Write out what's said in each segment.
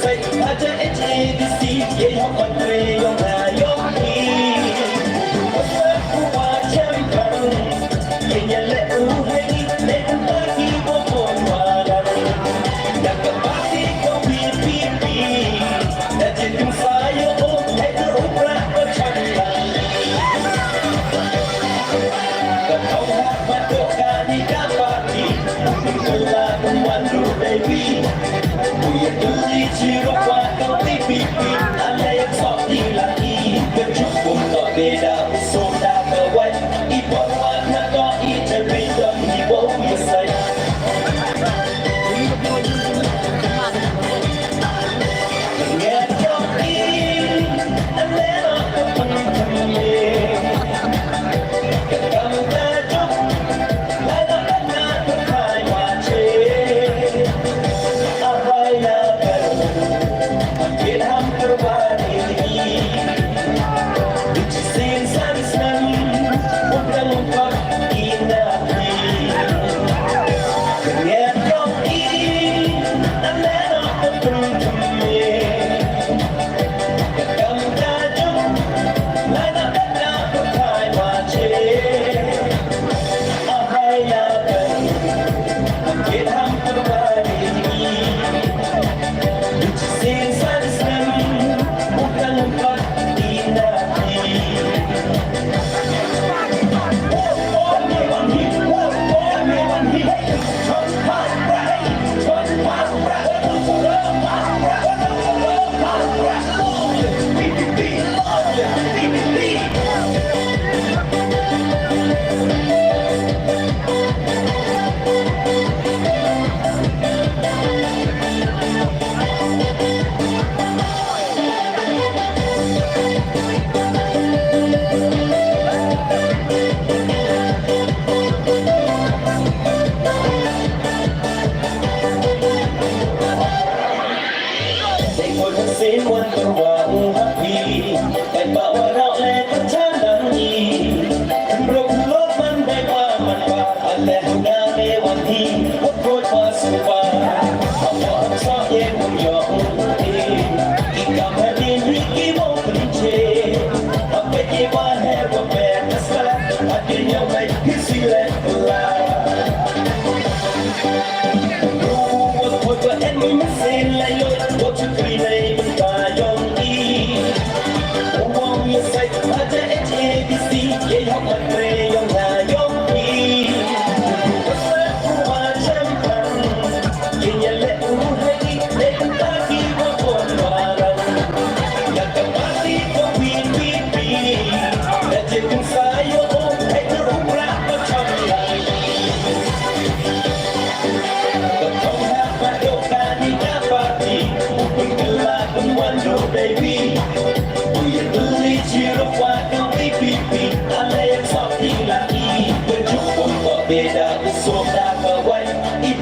Hãy subscribe cho kênh Ghiền Mì Gõ để không bỏ lỡ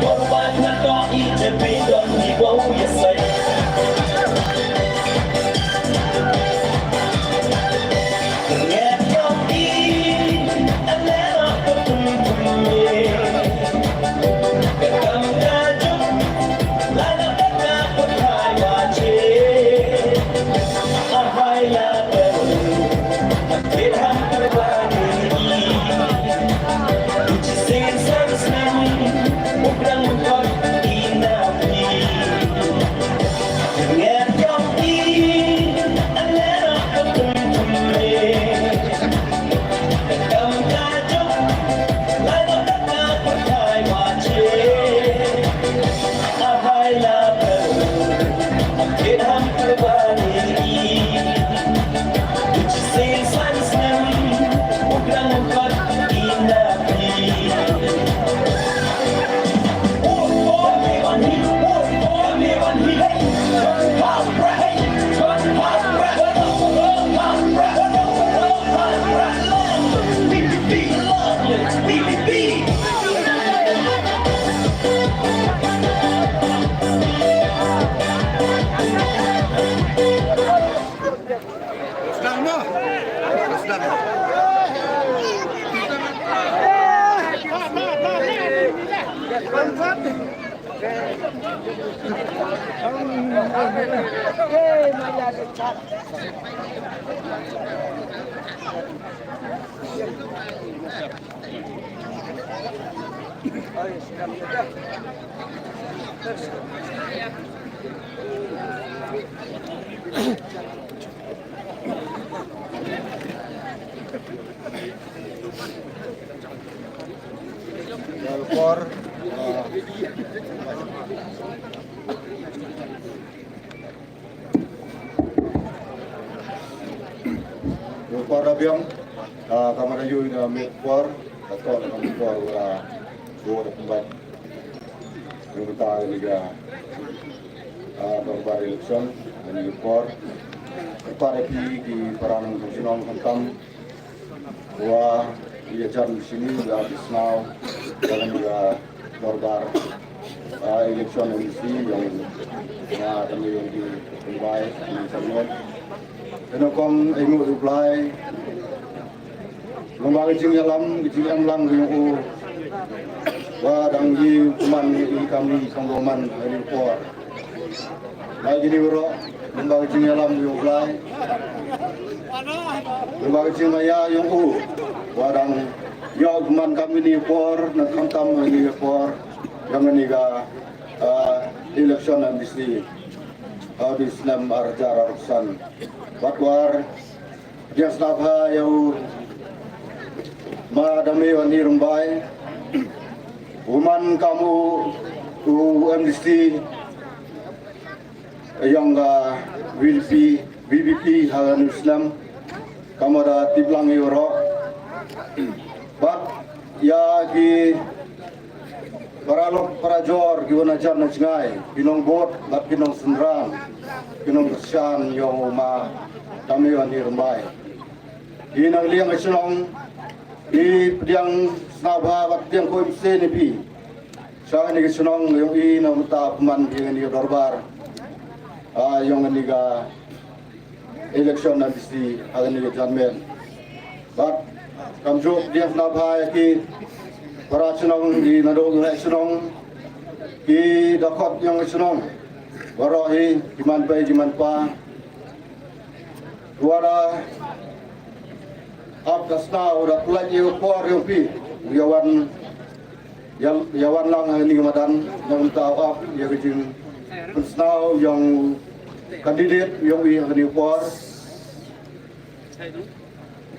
Korban na to indebido ni wow yasay Ngayat yung di alena patuloy Kakam radyo lana na pagkay wache Ahay laban Magkirham karbani Uchisin service namin Mukrang mukot inapi Ngayat yung di alena patuloy Kakam radyo lana na pagkay wache Ahay laban Magkirham karbani Uchisin service namin Mukrang mukot inapi Para biang kamar ayu na mekor atau mekor wala dua tempat yang kita liga berbar election dan mekor para di perang nasional hentam bahwa ia jalan di sini sudah habis now dalam juga berbar election di sini yang kami yang di Mumbai di sana. Kena kong ingat reply, lembaga jingyalam lang yung wadang yi kuman yi kami konggoman dari luar. Lagi ni bro, lembaga jingyalam yung reply, lembaga jingyaya yung wadang yaw kuman kami ni luar, nagkamtam ni luar, yang niga election ang bisni. Islam arjar arsan batwar dia sabha yau madame wani rumbai uman kamu UMDC yang VVP halan Islam kamu ada tiblang euro bat ya ki para jor gimana jar na cengai pinong bot bat pinong sendran pinong bersian yang ma kami wani rembai di nang liang islong di pediang snabha bat tiang ko imse ni pi sang ni islong yang i na muta peman di dorbar yang ni ga election na bisi agan ni janmen bat kamjo pediang snabha ki para senong di nadong na senong di dakot yang senong barahi jiman pa wara ab kasna ora pelaj yo por yo pi yawan lang ni madan yang tahu ab ya kejing pesnau yang kandidat yang ni por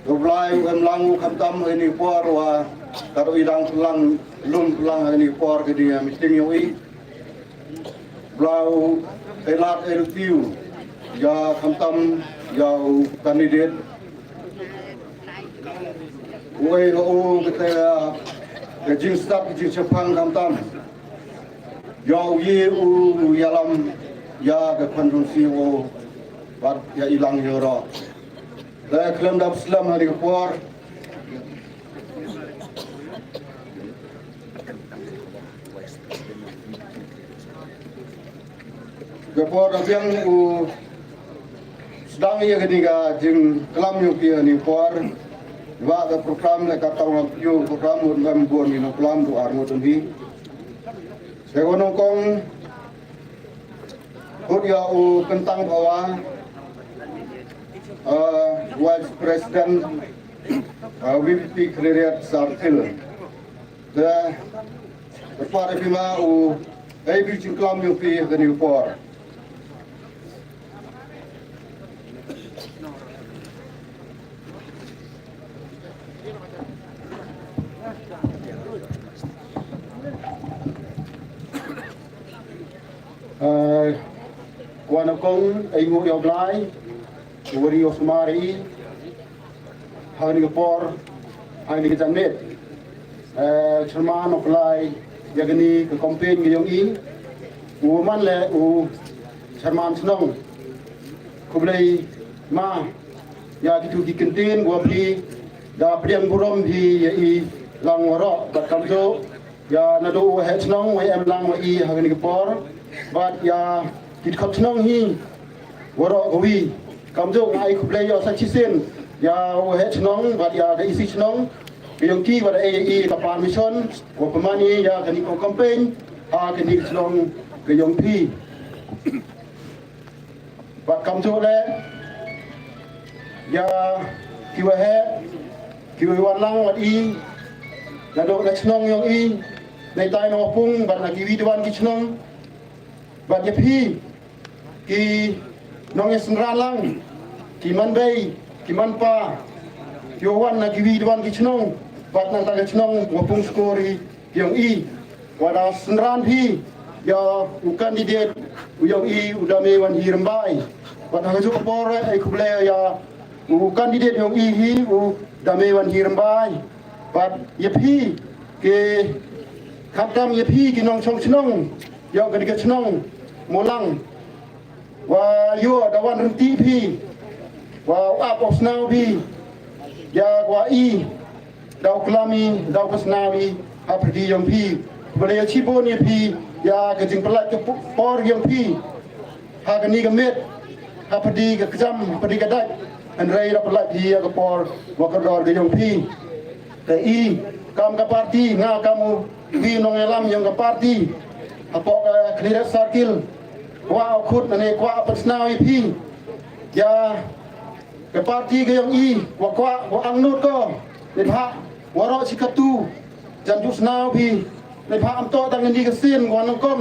Rublai lang kamtam ini por wa karo idang pelang lum pelang ini por ke dia meeting yoi blau elat ertiu ya kamtam ya kandidat wei ho kita jing stap jing sepang kamtam ya ye yalam ya ke kondusi o bat ya ilang yoro dah klaim dah Islam hari kepuar Gapor yang sedang ia ketiga jeng kelam yang kia ni por wa ke program le kata orang yo program ngam bon ni kelam tu armo tumbi saya nongkong dia tentang bahwa Vice President VP Kririat Sartil kepada bima AB Jingklam UP ke Newport. Kuanakong ay mo yoblay, wari osmari, hari Newport, hari Janmet, Cerman oblay. Yagani ke campaign ngayong man le Cerman senong kublay ma ya gitu dikentin gua beli da pedian burom hi lang waro bat kamjo ya nado he senong we em lang we hagani ke por bat ya kit khap senong hi waro gowi kamjo ngai kublay yo sa chisen ya we he senong bat ya ga isi senong yang ki pada AAE kapan mission wa pemani ya kani ko campaign kani selong ke yang pi bat kam jo le ya ki wa wan lang wat I na do na selong yang I nei tai no pung bat na ki wi dwan ki selong bat ya pi ki nong ya senran lang ki man bei ki man pa yo wan na ki wi dwan ki selong bat nang taga chnong wapung skori yang I wada senran pi ya kandidat yang I udame wan hirmbai bat haga jo por ai kuble ya kandidat yang I hi udame wan hirmbai bat ye pi ke khatam ye pi ki nong chong chnong yang kadiga chnong molang wa yo dawan henti pi wa ap osnau pi ya wa I dau kelami dau kesnawi aprdi yang pi boleh cibon yang pi ya kejing pelat ke por yang pi hagani gemet aprdi ke kejam aprdi gadat an rai ra pelat dia ke por wakador ke yang pi ke I kam ke parti nga kamu wi nong elam yang ke parti apa clear circle wa khut ne kwa pesnawi pi ya ke parti ke yang I wa kwa angnut ko den ha warok sikatu janju snau piในพามโตตั้งนี้ก็เสียนกว่าน้องก้ม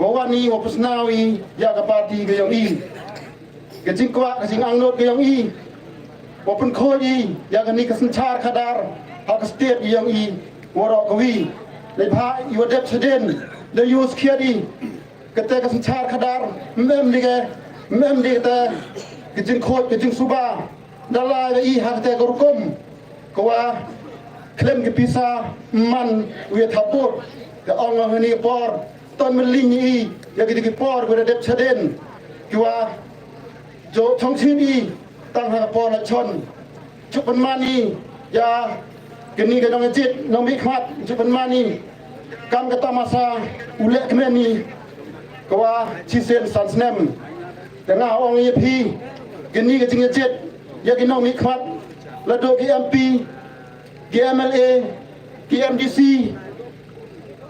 บอกว่านี่ว่าพุทธนาวีอยากกับปาร์ตี้ก็ยังอีก็จริงกว่าก็จริงอังโนดก็ยังอีว่าเป็นโคอีอยากกันนี่ก็สัญชาติขดาร์ฮากสเตียดยังอีวารอกวีในพาอยู่เด็บเสด็จในยูสเคียดีก็แต่ก็สัญชาติขดาร์แม่มดีแกแม่มดีแต่ก็จริงโคก็จริงสุบาดาลายอีฮากแต่ก็รุกมก็ว่าเคลมกับพิซามันเวียทับปุ๊บก็เอาเงินนี่ปอร์ตอนมันลิงอีอยากกินกี่ปอร์ก็ได้เด็บเสด็จก็ว่าโจช่องชื่ออีตั้งหาปอร์ละชนชุบเป็นมานียากันนี่ก็น้องจิตน้องมิขัดชุบเป็นมานีการกระทำมาซาอุเล่กแม่นีก็ว่าชิเซนสันสเนมแต่งาองค์พีกันนี่ก็จริงจิตอยากกินน้องมิขัดและโดกีMP KMLA KMDC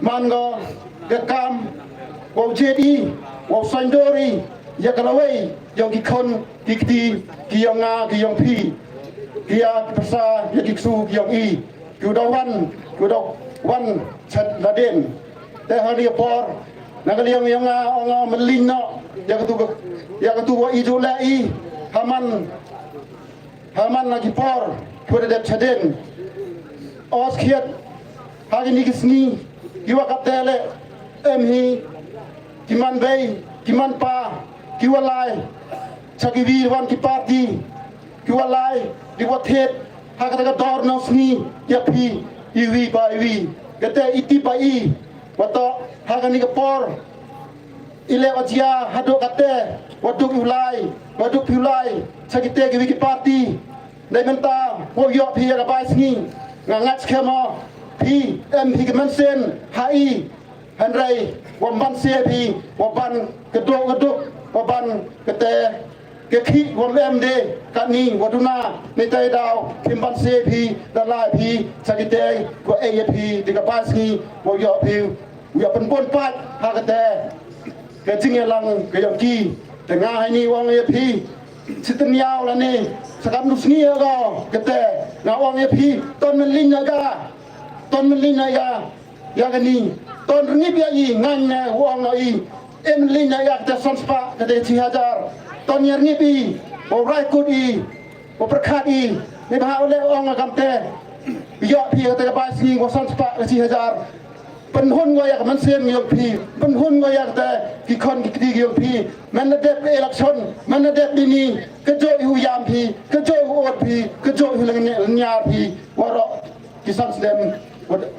มันก็กระกำว่าเจดีว่าสันโดรีอยากกระเวยยังกี่คนกี่ตีกี่ยองงากี่ยองพีกี่ยาภาษาอยากกี่สู้กี่ยองอีกี่ดอกวันชัดละเด่นแต่หาเรียบพอนักเรียนยังงาเอางามันลินเนาะอยากกระตุกว่าอีจูแลอีหามันนักกี่พอเพื่อเด็ดชัดเด่นออสเคียดหากนี่กิสนีกิวากับเตเลฮีกิมันเบย์กิมันปากิวาไลชักวีวันกิปาร์ตี้กิวาไลดิวัตเทศหากแต่ก็ดอร์นอสนียาพีอีวีบายวีก็แต่อิติบายวัตโตหากนี่ก็ปอร์อิเลวัจยาฮัดโดกัตเตวัดดุกิวไลชักเตกิวิกิปาร์ตี้ในเมนตาโวยอพีระบายสนีงัดแค่มอพีเอ็มพีกับมันเซนไฮ Henry wamban CP waban keduk waban kete keki wam MD kani waduna nitai dau kimban CP dalai pi sagite ko AFP digapasni wo yo pi yo penpon pat hakate ke jingelang ke yoki tengah ini wong AFP siteniau lah ni sakam nusni ko kete na wong AFP ton melin ya ya gani ton ngip ya i ngan wong ai em lin ya ta sonspa kete 1000 ton yer ngip i o rai kut i o perkhat i ni ba ole ong kam te yo pi te ba sing ko sonspa 1000 เป็นหุ้นก็อยากมันเสียงยกพีเป็นหุ้นก็อยากแต่กี่คนกี่ดียกพีมันระดับเอลักชนมันระดับดีนี่กระโจยหูยามพีกระโจยหูอดพีกระโจยหูลังญาพีว่าเรากิสันเสด็จ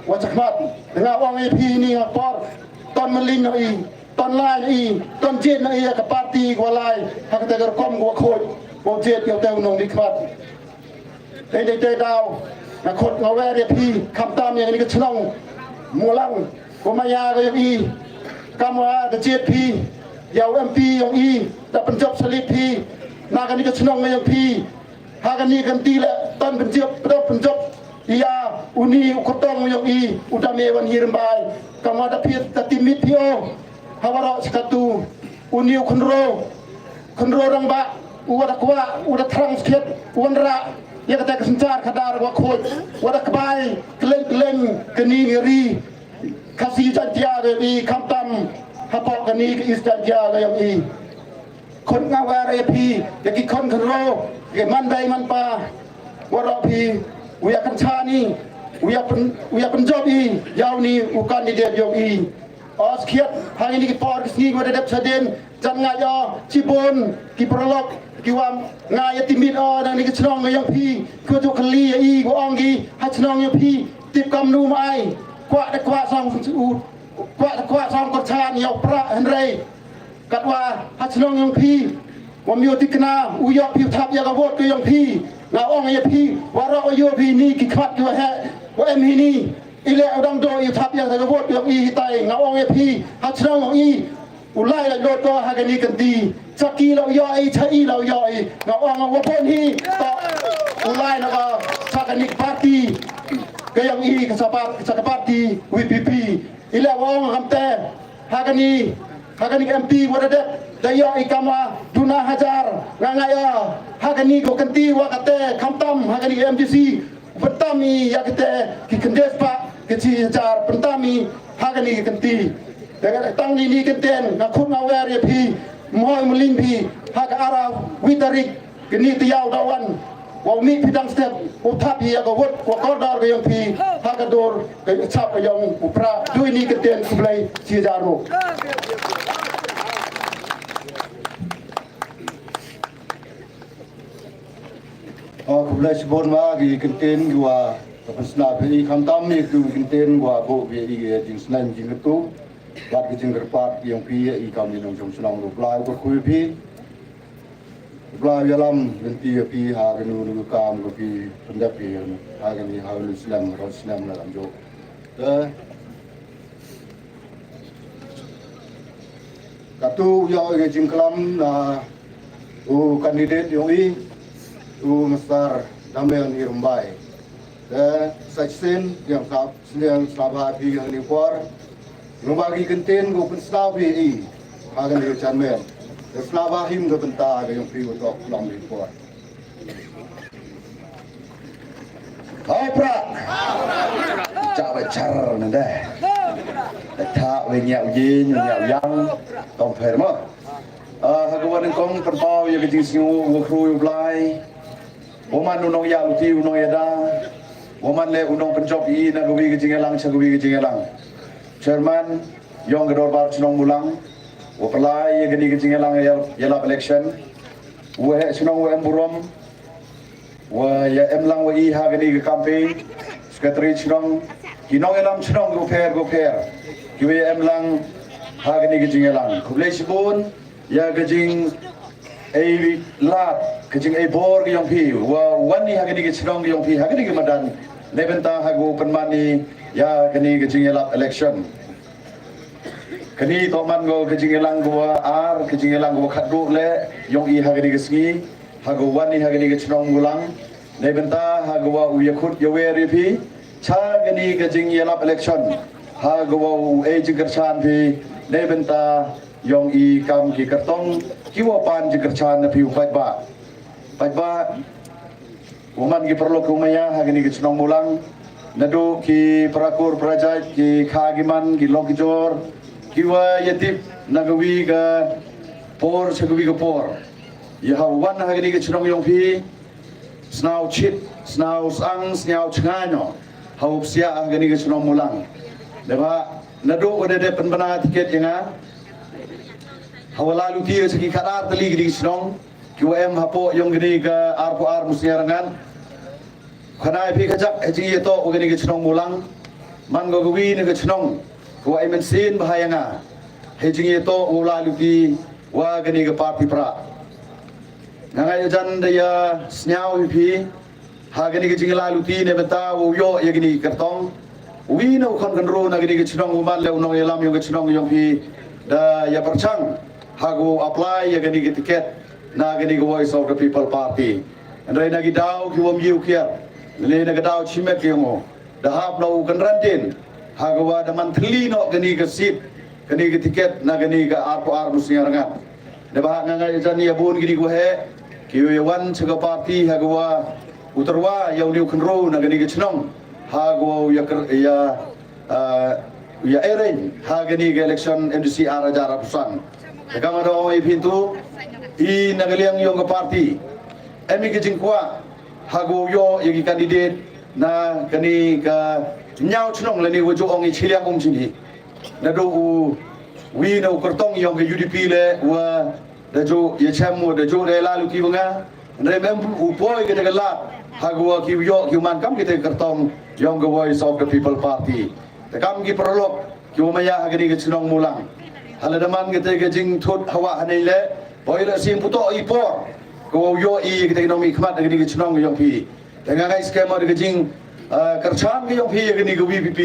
ว่าจักรพรรดิdengan orang AP ni ngapor ton melin ai ton lai ai ton jet ai ka parti ko lai hak te kom ko khoj ko jet yo te nong ni khmat te dau na khot ngawe AP คำตามอย่างนี้ก็ชนองมัวลังก็มายาก็ยังอีกำว่าจะเจ็ดพียาวMPยังอีแต่เป็นจบสลิปพีนากันนี้ก็ชนองก็ยังพีหากันนี้กันตีแหละต้นเป็นเจ็บต้นเป็นจบยาอุนีอุกตองยังอีอุดามเอวันฮิรบายกำว่าตะเพียตะติมิตพีโอฮาวาระสกัตูอุนีอุคนโรรังบะอุวัดกว่าอุดัทรังสเก็ตอุวันระya kata kesencar kadar wa khoj wa dak bai kleng keni ngeri kasih jantia de kamtam hapok keni ke istantia le yang i kon ngaware pi ya ki kon kro ke man dai man pa wa ro pi uya kan chani uya pen job i yaw ni u kandidat yong i os khiat hang ni ki por ki sni wa dep saden jan nga yo chibon ki prolog kiwam ngaya timit dan ni kecnong yang pi ko tu kali i ko ongi ha chnong yang pi tip kam nu mai kwa song u kwa song ko chan yo pra henry katwa ha chnong yang pi wam yo tikna u yo pi thap ya ka vot ko yang pi na ong ya pi wa ro yo pi ni ki khat yo ha wa em hi ni ile dang do yo thap ya ka vot yo i tai nga ong ya pi ha chnong i ulai la lot ko ha ga ni kan ti saki lo yoi chai lo yoi nga ong wa pon hi to ulai na ko sakani party ke yang i ka sa party WPP ila wong kamte hagani MP wa de da yoi kama duna hajar nga yo hagani ko kanti wa kate kamtam hagani MDC betami ya kate ki kendes pa ke chi hajar pentami hagani kanti tang ni kenten na khut na wer ya pi moi mulin pi hak ara witarik kini tiaw dawan wa mi pidang step utap ya ko wot ko kodar ko yang pi hak dor ke chap yang upra dui ni kenten seblai si jaro ko blai sibon ma gi kenten gua pasna pi khamtam ni tu kenten gua bo bi gi jing snan jing tu wat ke jingger pat yang pi i kam ni nong jom sunang ro blai ko khu pi blai yalam nanti pi ha ke nu kam ko pi pendap pi ha ke ni ha lu islam ro islam la lam jo katu yo ke jingklam na u kandidat yo i u masar damel ni rumbai saksen yang sabah pi yang ni por Nubagi kenten go penslavi i hagan di chanmen slava him go penta ga yung priwo tok long report Hopra Chawa char na de tha we nyau yi nyau yang tong pher mo hagwan kong perpau ye ke jing singu go kru yu blai woman nu nong ya lu ti nu ya da woman le unong penjop i na go wi ke jing lang cha go wi ke jing lang Chairman Yong Gedor Bar Chinong Mulang Wapalai yang gini kencing lang yelap election Wah Chinong wa Burom Wah ya lang wa iha gini ke campaign Secretary Chinong Kinong elam Chinong go pair Kiwe lang ha gini kencing lang Kublai sibun ya kencing lat kencing bor ke yong pi Wah wani ha gini ke Chinong ke yong pi ha gini ke madan Lebenta ha go penmani ya kini kencing elap election kini toman go kejingelang gua ar kejingelang gua khadru le yong I hagani gesngi hagowan ni hagani gechnong mulang nei benta hagwa uyakhut yaweri phi cha gani kejing yelap election hagwa e jigerchan phi nei benta yong I kam ki kartong kiwa pan jigerchan na phi upat ba woman ki perlu kumaya hagani gechnong mulang nado ki perakur perajat ki khagiman ki lokijor kiwa yatip nagawi ga por chagawi ga por ya wan hagani ga chnong yong phi snau chit snau sang snau chngano haup sia hagani ga chnong mulang deba nado ode de penbana tiket yanga hawala luti segi kadar teli gi chnong kiwa em hapo yong gani ga ar musyarangan khana phi khajak eji to ogani ga chnong mulang man go gwi ne ga chnong ko ai men sin bahayanga hejing to ula luti wa gani ga parti pra nangai jan daya snyau phi ha gani ga jingla luti ne beta wo yo ye gani kartong wi no khon kan ro na gani ga chnong man le no yelam yo ga chnong yo phi da ya perchang ha go apply ye gani ga ticket na gani ga voice of the people party andai na gi dau ki wom yu kia le na ga dau chimek yo da hap no kan rantin hagawa da mantli no gani ga sip gani ga tiket na gani ga ar musyarangan de ba nga jan ya bun gini go he ki wan chaga party hagawa utarwa yaw liu khnro na gani ga chnong hagawa ya eren ha gani ga election MDC ara pusan ka ma do I pintu I nagaliang yung ga party emi ga jingkwa hagawa yo yagi candidate na gani ga nyau chnong lani wujo ong chiliang chini na do wi no kartong yong ga UDP le wa da jo ye chamo da jo le la lu ki banga re mem poi ga da la hagwa ki yo ki man kam ki te kartong yong ga voice of the people party ta kam ki prolog ki maya ha ga ni ga chnong mulang hala da man ga te ga jing thut hawa hanai le boi la sim puto I por ko yo I ga te no mi khmat ga ni ga chnong yong pi ta ga scam ga jing kerchan ke yong phi ke ni ke VPP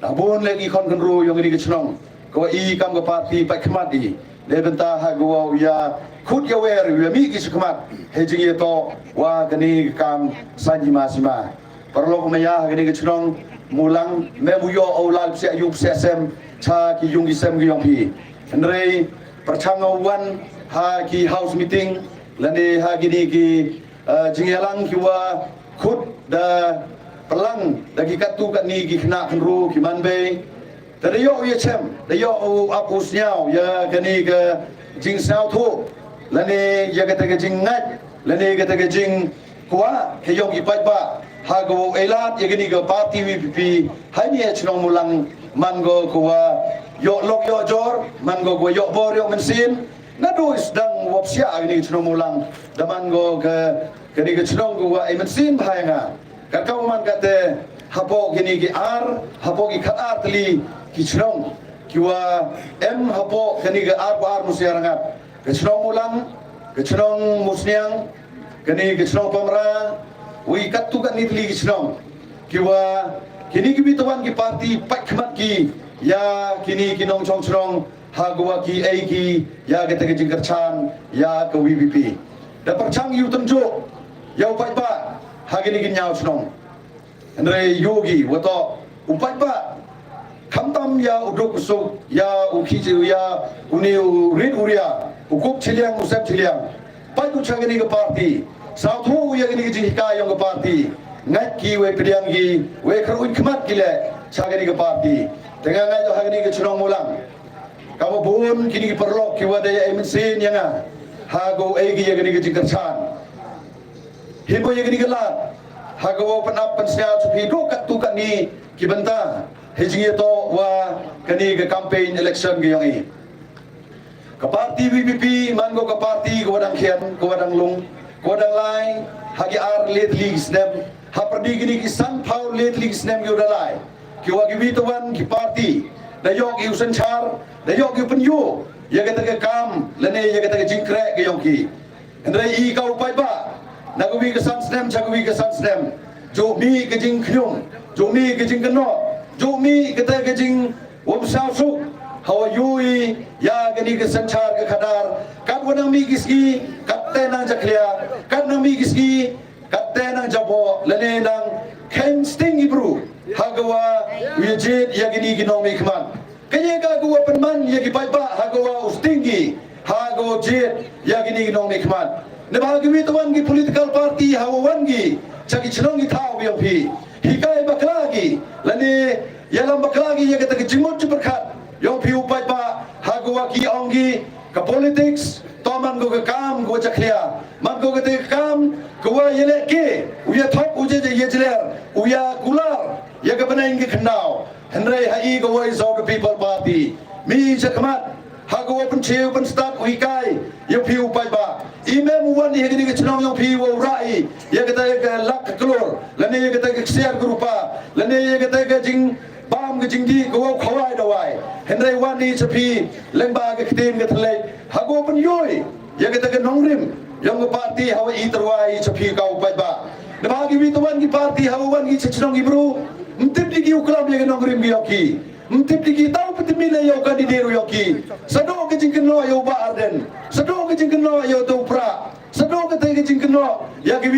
labon lagi kon kan ro yong ni ke chnong ko I kam ga party pa khmat I le benta ha go ya khut ya wer ya mi ki khmat he jing ye to wa ke ni kam sanji masima perlo ko maya ke ni ke chnong mulang me bu yo olal se ayub se sem cha ki yung ki sem ki yong phi andre perchang wan ha ki house meeting lande ha ki ni ki jingyalang ki wa khut da pelang dagi katu kat ni gi kena kenru ki manbe da yo ye chem da yo apu snyau ya kani ga jing sao thu lani ya ga ta ga jing ngat lani ga ta ga jing kwa ke yong gi pat ba ha go elat ye gani ga party VPP hai ni chnong mulang mango kwa yo lok yo jor mango go yo bor yo mensin na do sedang wopsia ni chnong mulang da mango ga kani ga chnong go ai mensin bahaya kakau man kate hapo gini ki ar hapo ki khatar tli ki chnong kiwa em hapo gini ga ar musyarangat ke chnong mulang ke chnong musniang gini ke chnong pamra wi katu kan ni tli ki chnong kiwa kini ki bitawan ki party pakmat ki ya kini kinong chong chnong hagwa ki ai ki ya ke te jingkerchan ya ke VPP da perchang yu temjo yau pai ba hagini gin nyau chnong andre yogi wato upai ba khamtam ya uduk so ya ukhi ya uni rid uria ukup chiliang usap chiliang pai ku chagini ga party sauthu ya gini ji ka yong ga party ngat ki we pediang gi we kharuin khmat ki le chagini ga party tenga ngai to hagini ga chnong mulang kamu bun kini ki perlok ki wada ya emensin yanga hago egi ya gini ga jingkerchan himbo ye gini gala hagawa panap pensya supi do kat tu kat ni ki benta hejing to wa kani ga campaign election ge yong I ka party VPP mango ka party ko wadang khian ko wadang lung ko wadang lai hagi ar let leagues nem ha perdi gini ki san phau let leagues nem yo dalai ki wa gi bitawan ki party da yok yu sen char da yok yu penyu ya ga ta kam lene ya ga ta jingkre ge yong ki andre I ka upai ba nagawi ka sansnem chagawi ka sansnem jo mi ka jing khyum jo mi ka jing kano jo mi ka ta ka jing wom sao su hawa yui ya gani ke sanchar ke khadar kat wanang mi gisgi kat tenang jaklia kat nang mi gisgi kat tenang jabo lane nang ken sting ibru hagawa wijit ya gani ginong mi khman kaya ka gua penman ya gi ba hagawa ustingi hagawa jit ya gani ginong mi khman ne bagi wi tawan gi political party hawan gi chagi chlong gi thau bi pi hikai baklagi lane yalam baklagi ya kata jimut berkat yang pi upai ba hagawa ki ongi ka politics toman go ka kam go chaklia man go ka kam go yele ke uya thok uje je yejler uya kular ya ka banai ngi khnau henry hai go voice of the people party mi chakmat hagawa pen cheu pen start uikai ya pi upai ba ime muwan ni hegini ke chnong yang pi wo rai ya kata ka lak klor lane ya kata ka share grupa lane ya kata ka jing bam ke jingdi go khawai dawai henry wan ni chapi lengba ke tim ke thlai hago pen yoi ya kata ke nongrim yang ke parti hawa i terwai chapi ka upai ba ne bagi wi tuan ki parti hawa wan ki chnong ibru mtip di ki uklam ya ke nongrim bi yoki mtip di ki tau petimile yo kandideru yoki sado ke jingkeno yo ba arden sado ke jingkeno yo tu pra sado ke te ke jingkeno ya ki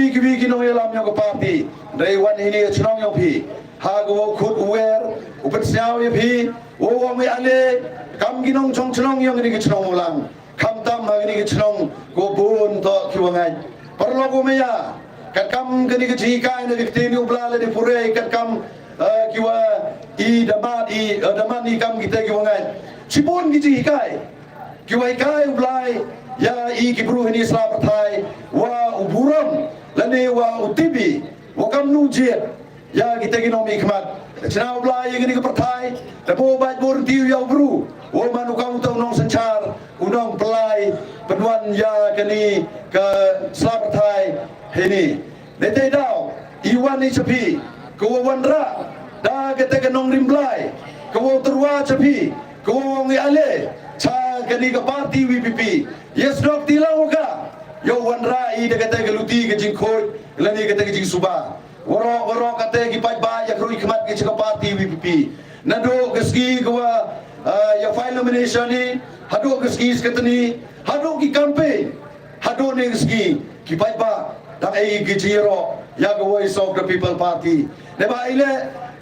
no yelam yo ke parti dai wan ini chnong yo pi hago khut uwer upen siao ye phi wo me ale kam ginong chong chnong yong ni ke chnong ulang kam tam ha ni ke chnong go bun to kiwangai parlo go me ya kat kam ke ni ke ji kai ni ke ni ubla le ni pure kat kam kiwa i damat ni kam kita kiwangai cipon ki ji kai kiwa kai ublai ya i ki bru ni islam thai wa uburam lane wa utibi wa kam nu jet ya kita ginong mi khmat chna ublai ye ni ke perthai te bo bai bor tiu ya bru wo manu kam tu nong sanchar unong pelai penwan ya kani ke islam thai heni dete dau iwan ni chapi ko wanra da kata ke nong rimblai ko terwa chapi ko ngi ale cha kani ke parti WPP yes dok tilau ka yo wanra i de kata ke luti ke jing khoi lani kata ke jing suba woro kata ki pai ba ya krui khmat ke chika parti WPP nado ke ski ko ya file nomination ni hado ke ski skatani hado ki campaign hado ne ski ki pai ba dak ai ki jiro ya go voice of the people party ne ba ile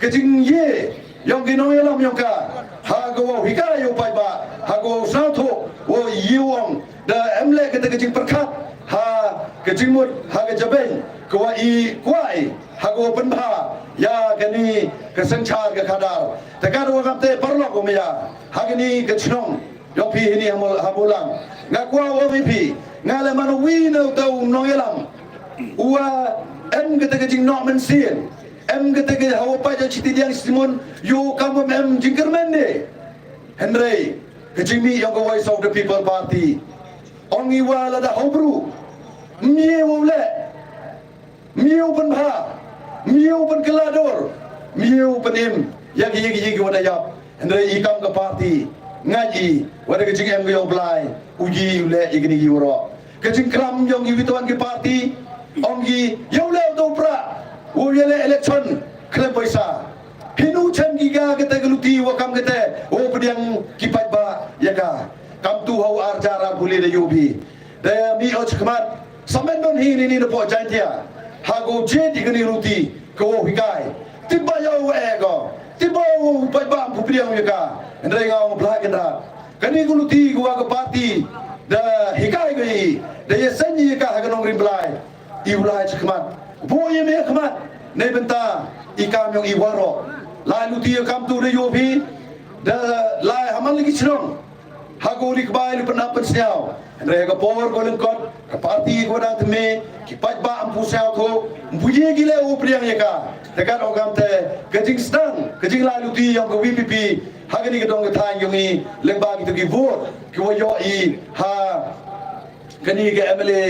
ke jing ye yong ki no yelam yong ka ha go hika yo pai ba ha go sa tho wo yiwong da emle ke te jing perkhat ha ke jing mut ha ke jaben ko i kwai ha go pen ba ya ke ni ke sanchar ke khadar te ka ro kam te parlo ko me ya ha ke ni ke chnong yo pi ni hamulang nga kwa wo mi pi nga le manu wi no tau no yelam ua em ke te jing no men sien em ke te hawa pa ja chiti diang simon yo kam em jingkermen ne henry ke jimi yo go voice of the people party ongi wala da hobru mieu le mieu ban ha mieu ban kelador mieu penim yagi wada yap henry ikam ke party ngaji wada ke jing em yo blai uji le igni euro ke jing kram yong wituan ke party ongi yo le do pra wo yele election klem paisa hinu chen giga kete geluti wa kam kete o pediang kipat ba yaga kam tu hau arjara buli de yobi de mi och kmat samen non hi ni de po jantia ha go je di gni ruti ko hikai tiba yo ego tiba o pa ba pu pediang yaga ndre nga o bla kendra kani geluti gua ke party de hikai gai de yesanyi ka ha gnong rimblai iulai chkmat boye me khmat nei benta ikam yong iwaro lai luti kam tu de yobi da lai hamal lagi chrong hagori kbai lu penapan siao re ga por goleng kot ka parti ko da me ki pat ba ampu siao tho buye gile o priang yaka dekat ogam te gajing stang gajing lai luti yong ko WPP hagani ga dong ga thang yongi lengba ki tu ki vote ki wo yo i ha kani ke MLA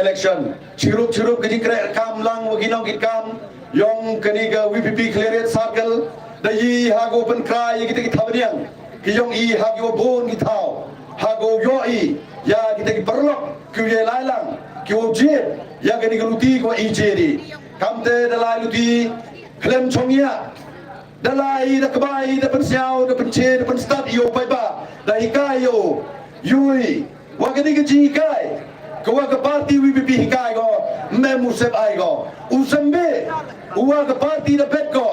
election chirup kajing kre kam lang waginong kit kam yong kani ke WPP clearance circle da yi ha go pen krai kita ki thabniang ki yong i ha go bon ki thau ha go yo i ya kita ki perlok ki ye lai lang ki wo je ya kani ke luti ko i je di kam te da lai luti klem chongya dalai da kebai da pensiau da pence da penstat yo pai ba da hikai yo yui wa ke ni ke ji kai ko wa ke parti WPP hikai go me musep ai go usambe wa ke parti da pet go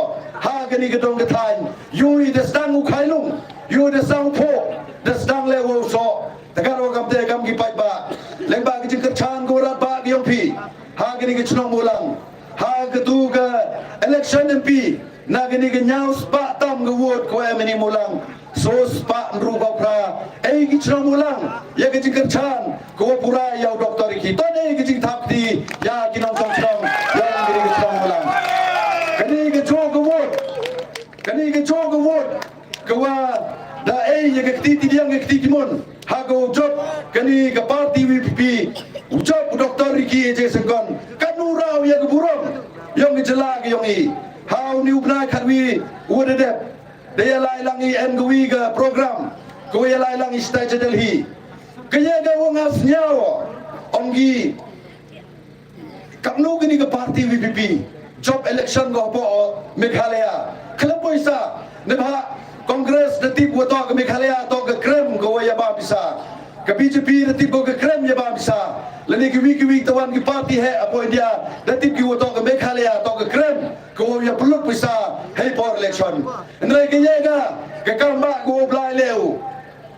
ha ke ni ke dong ke than yui da stang u khai lung yui da sang po da stang le wo so takar wa kam te kam ki pai ba leng ba ke jing ke chan go rat ba yong pi ha ke ni ke chnong mulang ha ke tu ke election MP na gini ke nyau spa tam ke wot ko emini mulang so spa nruba pra ei ki chro mulang ya ke jing chan ko pura ya doktor ki to nei ke jing thap ti ya ki nong chong chong ya gini ke chro mulang kani ke cho ke wot kani ke cho ke wot ko wa da ei ya ke ti diang ke ti mon ha ko job kani ke parti WPP job doktor ki je sengkon kanu rau ya ke burom yang ke jela ke yong i how new bna khatwi wode dep de ya lai langi ngwi ga program ko ya lai langi stage delhi ke ya ga wonga snyaw ongi kapnu gini ga parti WPP job election go po Meghalaya kelapoisa ne ba congress de tip wo to ga Meghalaya to ga krem go ya ba bisa ke BJP de tip go ga krem ya ba bisa lani kiwi tawan ki parti hai apo India de tip ki wo to ga Meghalaya to ga krem ko ya peluk bisa hey for election ndai ke yega ke kamba go blai leu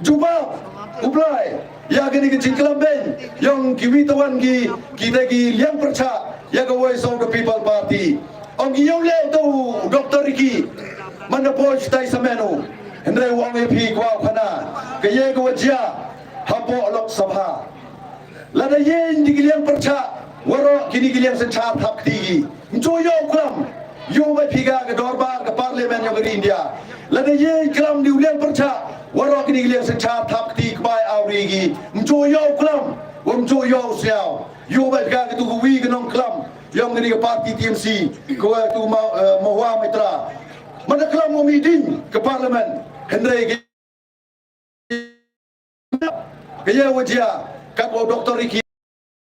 juba ublai ya ke ni ke jingklam ben yang kiwi tawan ki kita ki liang percha ya go voice of the people party ong yo le tu doktor ki mana poj tai samenu ndai wang EP kwa khana ke yega wajia hapo lok sabha lada yen di liang percha waro kini liang sencha thap ti njo yo kram yo ba phiga ke dorbar ke parliament yo ke India lada ye kram di uliang percha waro kini liang sencha thap ti kbai auri gi njo yo kram njo yo siao yo ba phiga ke tu wi ke nong kram yo ngini ke parti TMC ko tu mahwa mitra mana kram mo meeting ke parliament hendrai ke ye wajia kat wo doktor iki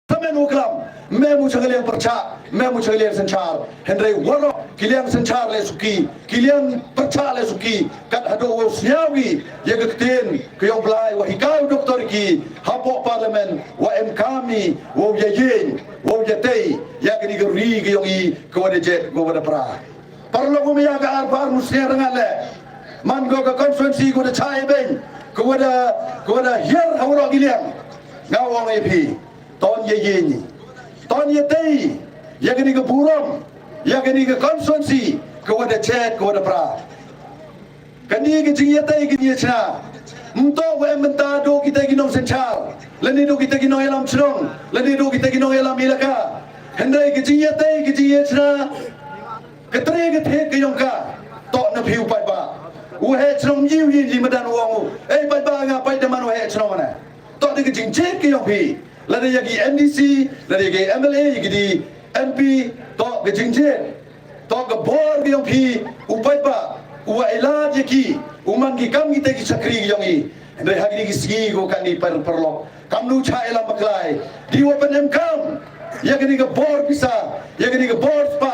tamen wo kram memu chagaliang percha memu chagaliang senchar hendrai waro kiliang senchar le suki kiliang percha le suki kat hado wo siawi ye gekten ke yong blai wa hikau doktor ki hapo parliament wa mkami wo ye wo ye tei ya ke ni ri ke yong i ko de jet go wada pra parlo ko ya ga arbar musnya ngale man go ka conference go de chai ben ko wada hier hawro kiliang ngawong EP ton ye ni ton ye tei ya ke ni ke burom ya ke ni ke konstitusi ko wada chat ko wada pra kani ke jing ye tei ke ni chna mto we menta do kita ginong senchal lani do kita ginong elam chrong lani do kita ginong elam ilaka hendai ke jing ye tei ke jing ye chna ke tre ke the ke yong ka to na phiu pai ba u he chrong yiu yin li madan wong ei pai ba nga pai de man he chrong na to de ke jing che ke yong phi lada yagi MDC lada yagi MLA yagi di MP to ke jingje to ke bor ke yong phi upai pa wa elad yaki uman ki kam kita ki sakri yong i ndai hagi ki sigi go kan ni perlo kam nu cha elam baklai di wa penem kam yagi ni ke bor bisa yagi ni ke bor spa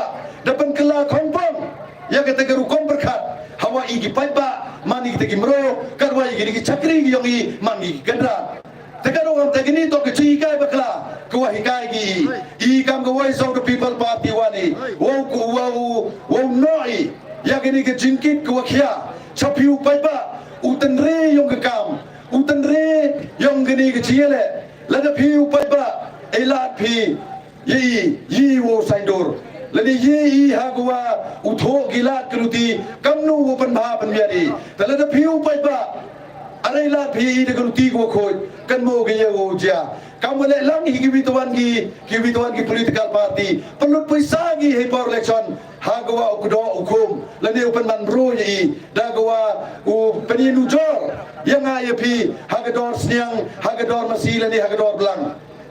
dapan kala kompong yagi te geru komperkat hawa i ki pai pa mani ki te ki mro karwa yagi ki sakri yong i mangi gandra tekano ngam tekini to ke chikai bakla ko hikai gi I kam go voice of the people party wani wo noi ya gini ke jinkit ko khia chapiu pai ba utanre yong ke kam utanre yong gini ke chiele la da piu pai ba elat phi yi wo saindur la ni yi ha ko wa utho gilat kruti kamnu wo pan bha pan miari la da piu pai ba arai la phi de kruti ko khoi kan mo ge ye wo ja kamale lang hi ki bitawan ki political party perlu paisa gi he power election ha gwa ukdo ukum la ne upan man ro yi da gwa u peninu jor yang ai phi ha ga dor sniang ha ga dor masi la ne ha ga dor blang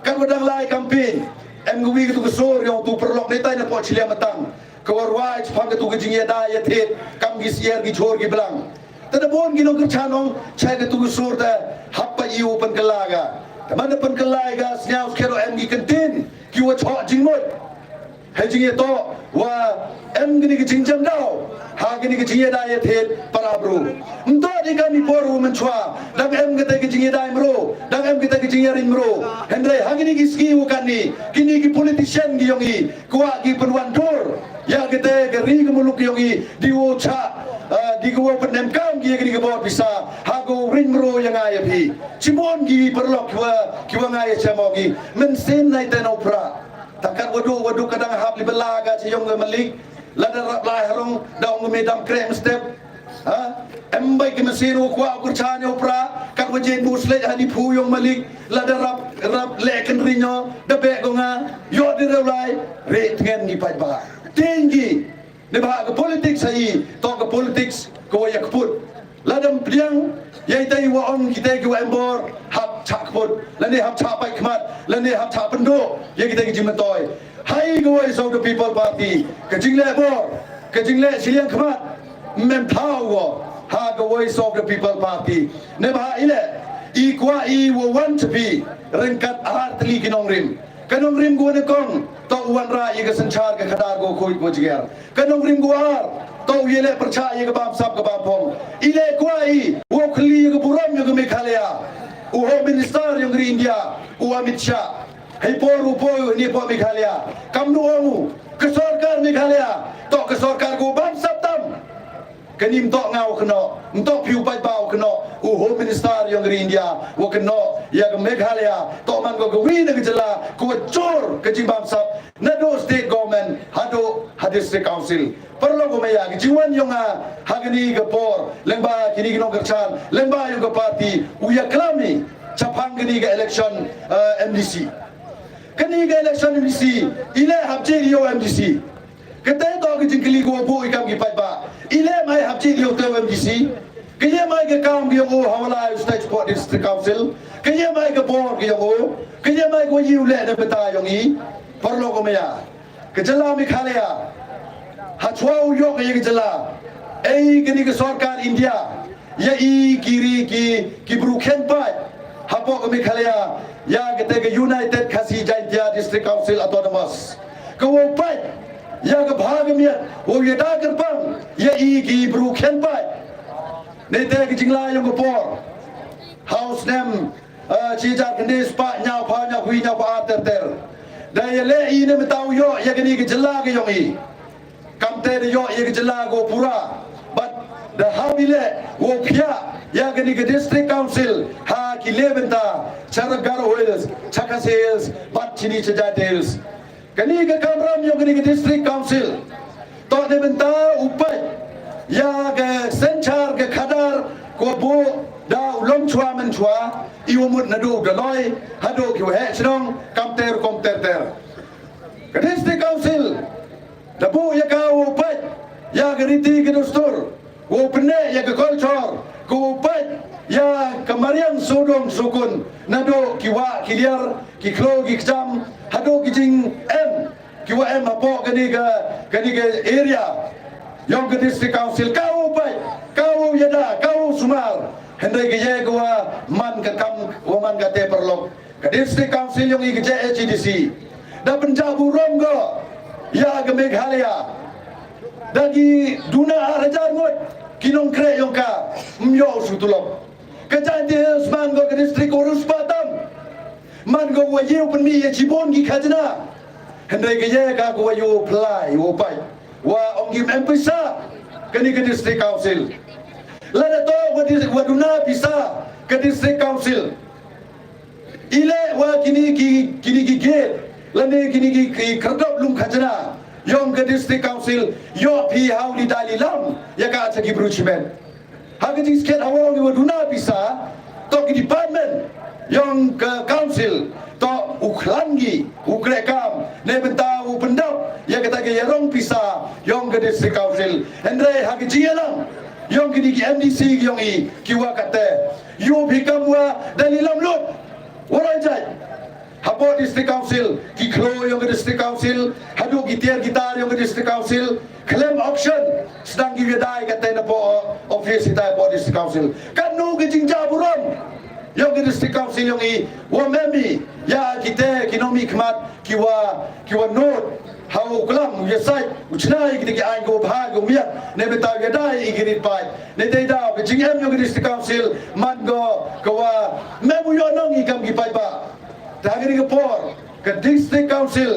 kan wadang lai campaign em gwi tu sor yo tu perlok ne tai na po chile matang ko warwai phang tu ge jing da ye thet kam gi sier gi chor gi blang tada bon gi no ke chanong chai ga tu sor da happa i upan kalaga mana pen kelai ga snyau kero em gi kentin ki wa chho jing mot he jing ye to wa gini ke jinjang dau ha gini ke jinjang dai thet para bro ento di kami poru menchua dang kata ke jinjang dai mro dang kata ke jinjang rin mro hendrai ha gini ki ski ukan ni kini ki politician gi yongi kuat gi penwan dor ya kata ke ri ke muluk yongi diwo cha di gua penem kam gi gini ke bot bisa ha go rin mro yang ai phi chimon gi perlok kiwa ngai chamogi men sen nai ten opera takkan wadu kadang hab libela ga chiyong malik lada lai harong daung medam krem step ha embai ke mesin kwa kurchane opera kat waje musle hani phu yong malik lada rap leken rinyo dabe gonga yo di relai re tngen ni pai ba tinggi ne ba ke politik sai to ke politics ko yak put ladam priang yai tai wa on kita ke wa embor hab chak put lani hab cha pai khmat lani hab cha pendo ye kita ke jimatoi hai go voice of the people party ke jingle bor ke jingle siliang khmat mem thau wo ha go voice of the people party ne ba ile I kwa I wo want to be rengkat hartli kinong rim go ne kong to wan ra ye ke sanchar ke khada go khoi go jiger kanong rim go ar to yele percaya ke bam sap ke bam pom ile kwa I wo khli ke buram ye ke Meghalaya uho minister yang di India Amit Shah hai poru ni po Meghalaya kamnu omu ke sarkar Meghalaya to ke sarkar go bam sap tam kanim to ngau keno to piu pai bau keno uho minister yang di India wo keno ya ke Meghalaya to man go wi ne ke jela ko chor ke jing bam sap nado state government hado district council perlu ko maya ke jiwan yang hagani ke por lemba kini kino kerchan lemba yang ke parti uya klami capang kini ke election MDC kini ke election MDC ile habje rio MDC kete to ke jingkli go bo ikam ki pai ba ile mai habje rio to MDC kaya mai ke kam ki go hawala state sport district council kaya mai ke por ki go kaya mai ko yiu le ne beta yong I perlu ko maya ke jela Meghalaya hachwau yo ke jela ei kini ke sarkar India ya I kiri ki bruken pai hapo ke Meghalaya ya kete ke United Khasi Jaintia District Council Autonomous ke wo pai ya ke bhag miat wo ye da ker pang ya I ki bruken pai ne te ke jingla yo ke por house name chi jar knis pa nyau pa nyau hui nyau pa ter da ye le I ne metau yo ya kini ke jela ke yong I kamte de yo ye ke jela go pura but the habile wo khia ya ke ni ke district council ha ki lebenta charagaro hoils chakasels bat chini chajatels kani ke kamram yo ke ni ke district council to de benta upai ya ke senchar ke khadar ko bo da long chua men chua I umut nadu de loi hado ki he chnong kamter komter ke district council da bo ya ka upai ya ke riti ke dostur wo pene ya ke culture ko upai ya kamarian sodom sukun nado kiwa kiliar ki klo ki jam hado ki jing em kiwa em apo kani ke area yang ke district council kau upai kau yada kau sumar hendai ke ye gua man ke kam wo man ke te perlok ke district council yang I ke HDC da penjabu romgo ya ke Meghalaya dagi duna arajar ngot kinong kre yongka myo sutulok kejan dia man go ke district urus Batam man go wa ye pen mi ye chibon gi khajna hendai ke ye ka go yo plai wo pai wa ongim empisa kani ke district council lada to wa duna bisa ke district council ile wa kini ki gate lane kini ki kerdop lum khajna yong ke district council yo phi hauli dali lam ya ka chagi bruchment hagati sket awong wa duna bisa to ki department yong ke council to uklangi ukrekam ne benta u pendap ya kata ke yarong bisa yong ke district council endre hagji alam yong ki MDC yong I kiwa kate yo bhikam wa dalilam lut warajai hapo district council ki klo yong ke district council hadu gitar yong ke district council claim auction sedang givedai kate na po office ita po district council kanu ke jingja buron yong ke district council yong I wa memi ya kite kinomi khmat kiwa note hau kelam ya sai uchnai ki ai go bha go mia ne beta ya dai igiri pai ne dei da ke jing em yo ki district council man go wa me mu yo nong i kam ki pai ba ta giri ke por ke district council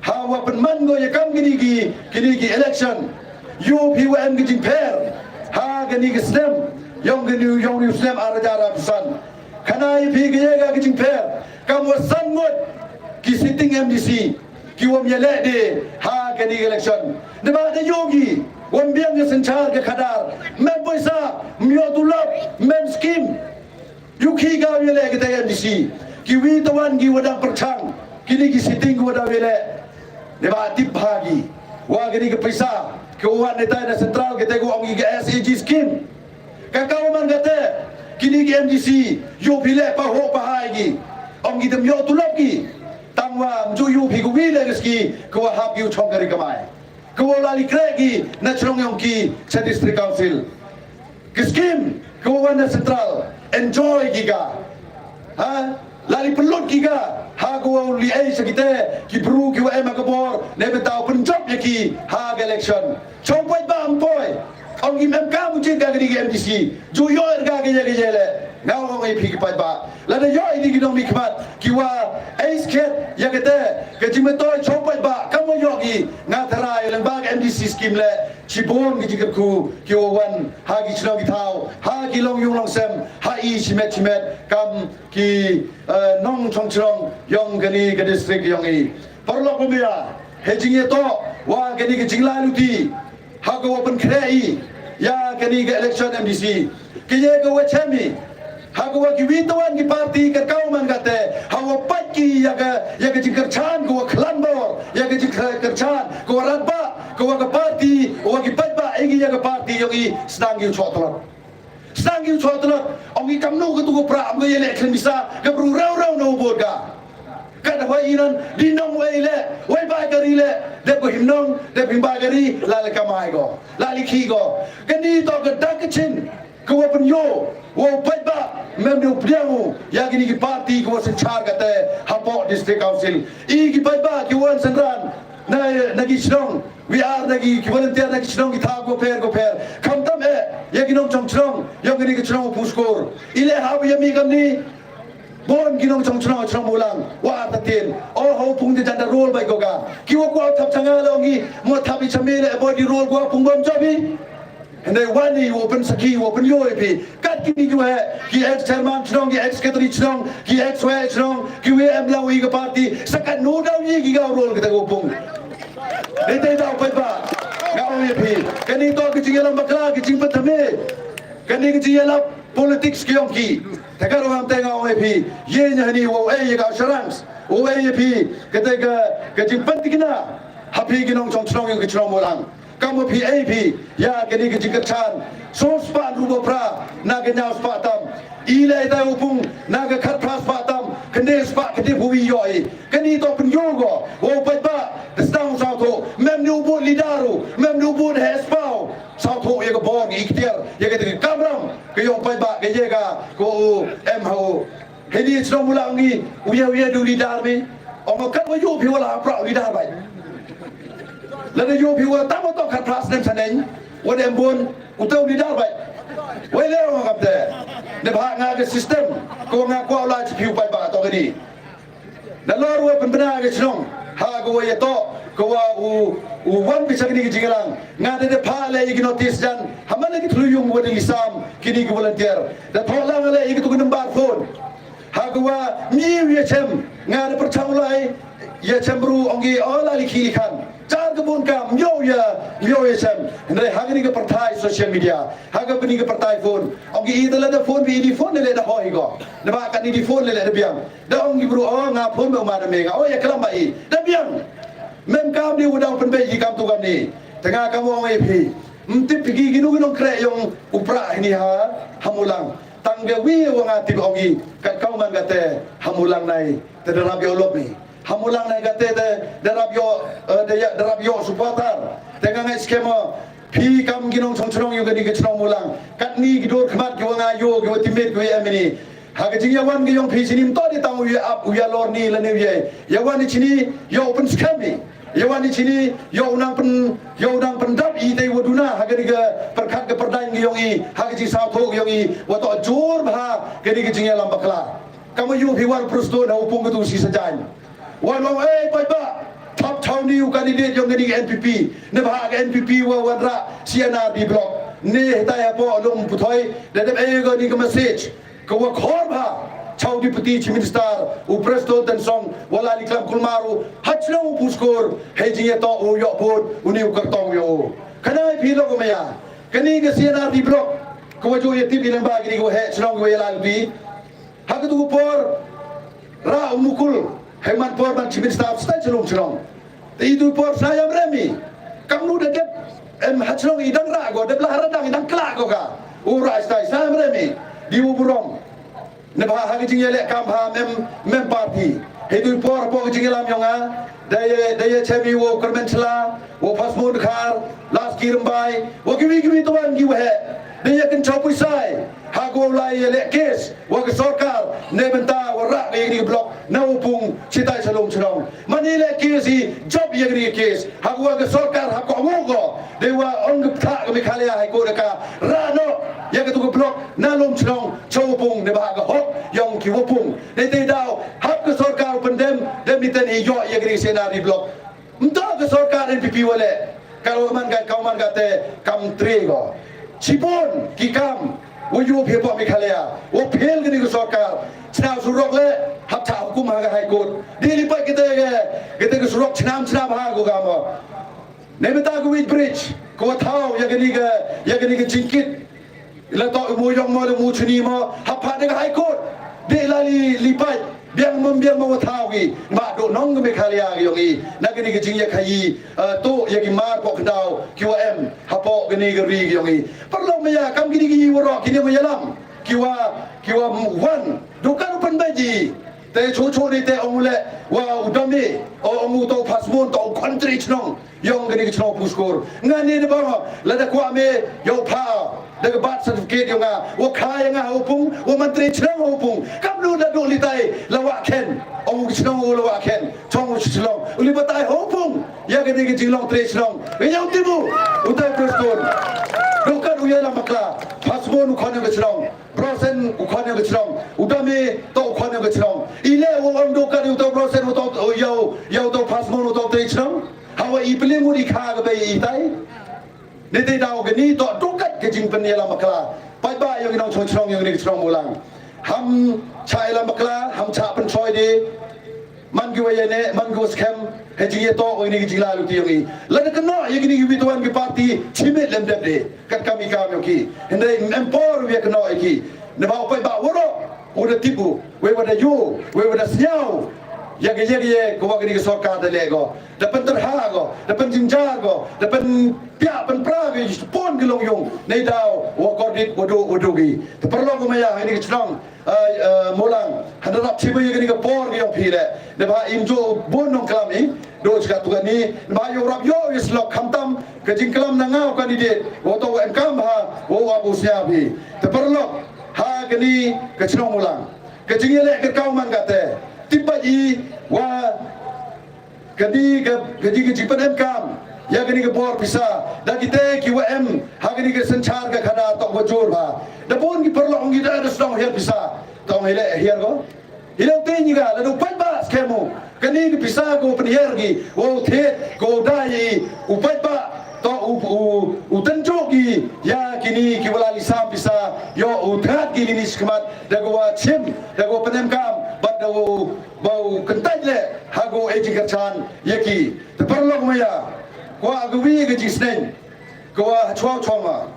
hawa pen man go ya kam kini ki election you pum ki jing per ha gani ke stem yong ni stem arajara pesan kana i phi ke ga ki jing per kam wasan ngot ki sitting MDC ki wam yele de ha gani election ne ba de yogi wam biang ke senchar ke khadar mem paisa myo dulap mem scheme yuki ga yele ke MDC ki wi tawan ki wadang perchang kini ki sitting wada wele ne ba tip bhagi wa gani ke paisa ke wan neta na central ke te go ongi ke SAG scheme ka man gate kini ki MDC yo phile pa ho pa hai ki ongi dem yo tulap ki tangwa mju yu phi ku wi le ski ko hap yu chong kari kamai ko la li kre ki na chrong yong ki cha district council ki scheme ko wan na central enjoy giga ha la li pelot giga ha ko li ai sakite ki bru ki wa ema ko bor ne betau pen job ye ki ha election chong pai ba ampoi ông im em cao một chiếc cái gì em gì chú yo cái gì le ngao ông ấy phi cái ba là để yo đi cái đông bị khmat kiwa ấy skate ya cái chim tôi chop ba kamu yo ki nga tharai lang ba cái MDC scheme le chibon cái cái khu kiwa one ha ki chlo ki thao ha ki long yung long sem ha i chimet kam ki nong chong chong yong cái district yong i parlo ko bia hejing ye to wa cái jingla luti hago open krei ya kani ke election MDC kiye ko wachemi hago wa kiwitawan ki party ka kauman gate hawo paki ya ka jingkerchan ko khlan bor ya ka jingkerchan ko ratba ko wa ka party wa ki patba egi ya ka party yogi sedang yu chotlat ongi kamnu ko tu pra am ye election bisa ka bru rau no bodga kan wa inan dinong wai ba gari le de ko himnong de bim ba gari la le kamai go la li khi go kani to ka dak chin ko wa pen yo wo pai ba mem du priangu ya gini ki party ko sen char ka te hapo district council I ki pai ba ki wan senran na gi chnong we are nagi ki volunteer nagi chnong ki tha go per kham tam ya gi nong chong chnong ya gini ki chnong puskor ile ha ya mi kam ni bon ginong chong mulang wa tatin all ho pung de janda roll by goga ki wo ko thap changa longi mo thapi chamele body roll go pung bom jobi and they one you open saki open yo ep kat ki ni ki ex chairman chong ki ex secretary chong ki ex wa chong ki we am la wi ga party sakat no daw yi ki ga roll ka go pung de daw pa ba ga o ep kani to ki jingela makla ki jing pathame kani ki jingela politics ki yong ki Tegar orang tengah orang pi, ye ni wo ye ga assurance, wo ye pi ke jimpan tikina, happy ginong chong yang ke chong molang, kamu pi ya kini ke jingkerchan, so spa rubo pra, naga nyau spa tam, ile ita upung naga kat pra spa tam, kene spa kene buwi yoi, kene to pen yogo, wo pai ba, desang sao to, mem ni ubun lidaru, mem ni ubun hespau. Sao thụ ye ko bong iktiar ye ke kamram ke yong pai ba ke ye ga ko em ho hedi chno mula ngi uye du lidar mi ong kat wa yu phi wala pra lidar bai la de yu phi wa ta mo to khat pras nem saneng wa dem bon utau lidar bai wai le ong kap de ne ba nga ke system ko nga ko la chi phi pai ba to ke ni na lor wa pen bana ke chno ha go ye to ko wa wan bisa kini jingalang ngade de phale igi notice jan hamane ki thlu yung wadi lisam kini ki volunteer da thola ngale igi tu number phone ha ko wa mi ye chem ngade perchang lai ye chembru ongi ola likhi likhan char kebun kam yo ye chem ndai hagini ke perthai social media haga bini ke perthai phone ongi idala da phone bi di phone le da hoi go da ba kan di phone le da biang da ongi bru o nga phone be ma da me ga o ye kelam bai da biang mem kam ni udang penbe ji kam tu kam ni tengah kamu orang ep mtip pergi ginu ginong kre yang upra ini ha hamulang tang de wi wang ati ongi kat kau man gate hamulang nai te darab yo lop ni hamulang nai gate te darab yo supporter tengah ngai skema pi kam ginong chongchong yo gani ke chong mulang kat ni gidor khmat yo nga yo ge timet go yamini haga jing yawan ge yong pi sinim to di tang wi up wi lor ni la ne wi yawan ni chini yo open scam Yawan di sini yo unang pendap I te waduna hagani ke perkat ke perdain ke yongi hagaji sauto ke yongi wato jor bah ke ni ke jingelam bakla kamu yu hiwar prosto na upung ke tu si sajan wan pai ba top town ni candidate yong ni NPP ne bah ke NPP wa wadra CNR di block ni ta ya po lom puthoi de go ni ke message ke wa khor ba Chau Deputy Chief Minister Upresto dan song wala liklam kulmaru hachlo puskor hejing to o yo bod uni ukartong yo kanai philo ko maya kani ke CNR di block ko jo yeti bilang bagi ko he chnong we lalbi hagatu por ra umukul heman por ban Chief Minister sta chnong itu por saya remi kamu dekat hachnong idang ra go de belah radang idang kelak ko ka ura sta saya remi di uburong Nebah hagi jingle kamha mem party. Hidu por jingelam yonga. Daya chemi wo kermenchla wo pasmod khar last kirmbai wo kimi tuan gi we. Daya kan chopu sai. Hago lai le kes wo ke sarkar ne benta wo rak ye blok na upung citai salom chrong. Mani le kesi job ye kes. Hago ke sarkar ha ko go. Dewa ong tha ke mikhalia hai ko ka rano ya ke tu blok na lom chrong chopung ne ba ga hok yong ki wopung ne te dau hap ke sarkar pendem dem ni ten yo ye gri senari blok mta ke sarkar NPP wale kalau man ga te kam trigo chipon ki kam wo yu phe po mikhalia wo phel ke ni ke sarkar chna surok le hap tha hukum ha ga hai ko dili pa ke te surok chnam ha go ga mo ne beta go with bridge ko thau ya ke jinkit la to mo yong mo mu chuni mo hapa de hai kot de la li pai biang mo thau gi ma do nong me khalia gi yongi na gi gi jing ya khai to ya gi mar ko kdau QM hapo gi gi ri gi yongi parlo me ya kam gi wo ro gi ne mo yalam kiwa wan do kan pan baji te cho ni te ong le wa udami o ong to pasmon to country chnong yong gi chnong puskor ngani de ba la da kwa me yo pa de bat certificate yong a wo kha yang a hopung wo mantri chnong hopung kam lu da do li tai lawa ken ong chnong wo lawa ken chong chnong uli batai hopung ya gi jinglong tre chnong we yong tibu utai puskor do kan uya la makla pasmon khone ge chnong prosen ukhane ge chnong udami to ukhane ge chnong ile wo ong do kan to prosen to yo to pasmon to tre chnong hawa iple muri kha ge bai itai ne te dau ge ni to dukat ke jing pen la makla pai ba yo nong chong chong yo ni chong mulang ham chai la makla ham cha pen choi de man ge ye ne man go scam he jing ye to o ni jing la lu ti yo ni la de no ye ni bi to wan ge party chime lem de de kat kami ka yo ki hende empor we ke no ki ne ba pai ba woro o de tipu we wa de yo we wa de snyau ya ke ko wa ke sarkar de lego dapat terha go dapat jinja go dapat pia pen pra ge pon ge long yong nei dau wa kodit wodo gi te perlo ko maya ini ke chnong molang hanap chibu ye ke por ge yong phile ne ba imjo bon nong klam ni do ska tu ni ba yo rap yo is lok khamtam ke jing klam na ngau candidate wo to en kam ha wo wa bu sia bi te perlo ha ke ni ke chnong molang ke jing le ke kau man ga te tiba i wa kadi ke jipan kam ya gani ke bor pisa da kite ki wa em ha gani ke sanchar ka khana to wajur ba da pon ki perlo ngi da stong her pisa to hele her go hilang te ni ga la do pat ba skemo kani ki pisa go pen her gi wo the go dai u pat ba to u tanjo gi ya kini ki wala lisam pisa yo u that gi ni skmat da go wa chim da go penem kam bat da bau kentai le hago ejing kerchan yeki te perlo maya ko agwi ge jisnen ko chwa choma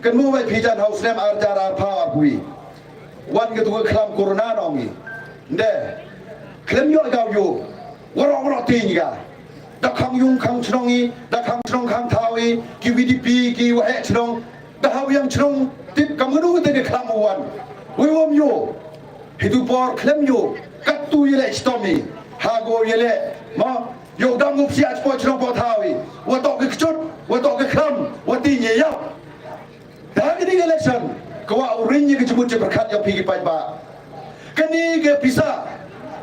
kan mu bai phijan house nem ar jar ar pha agwi wan ge tu khlam corona nongi nde klem yo ga yo woro ti ni ga da khang yung khang chnongi da khang chnong khang thawi ki VDP ki wa he chnong da haw yang chnong tip kamunu te ge khlam wan we wom yo hidu por klem yo kat tu yele stomi hago yele ma yo dam ngup sia po chnong po thawi wa to ke chut wa to ke kham wa ti ye ya da ke ni election ko wa urin ye ke chubut che berkat yo pigi pai ba kani ke pisa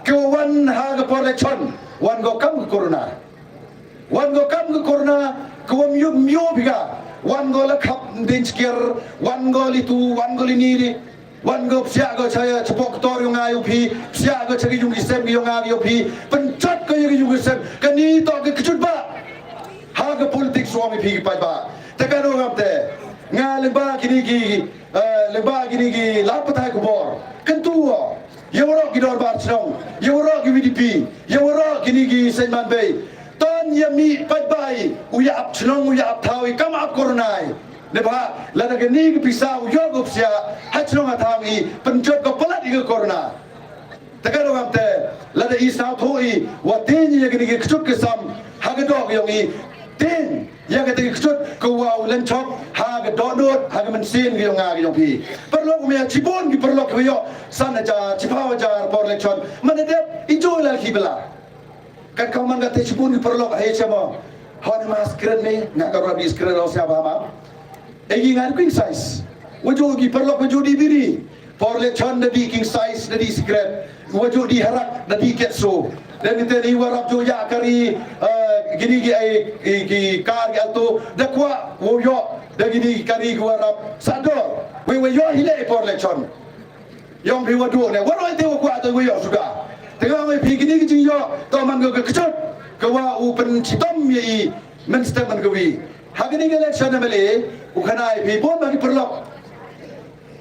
ke wan ha ke por election wan go kam corona wan go kam go korna ko myo biga wan go la khap din skier wan go litu wan go liniri wan go sia go saya cepok tor yung ayu pi sia go chagi yung isem yung ayu pi pencet ko yung isem kani to ke kejut ba ha ga politik suami pi pa ba tekan orang te nga lemba gini gi lapat hai kubor kentua yawro gidor bar chong yawro gi VDP yawro gini gi senman bay ton yami padbai uya ap chlong uya ap thawi kam ap koronai ne ba la da gini gi pisau yogop sia ha chlong athawi penjot ko palat gi korona tekan orang te la da isau thoi wa tin ye gini gi kchut ke sam ha ga dog yongi tin yang kata kejut kau len chok ha ga donut ha ga mensin gi nga gi pi perlu me cibon gi perlu ke yo sana ja cipawa ja por election mana dia enjoy la kibla kan kau man ga te cibon gi perlu he chama hon mas kren ni nga ga rabi skren lo sia ba ma egi ngan king size wajud gi perlu wajud di biri por election da di king size da di secret wajud di harak da di ketso dan kita ni warap jo ya kari gini gi kar gi alto da kwa wo yo da gini kari gi warap sador we yo hile por election yong pi wadu ne waro te kwa to we yo suga tengah we pi gini gi yo to man go kechot ke wa u pen chitom ye men stem man go wi ha gini election mele u khanai pi bon ma gi perlok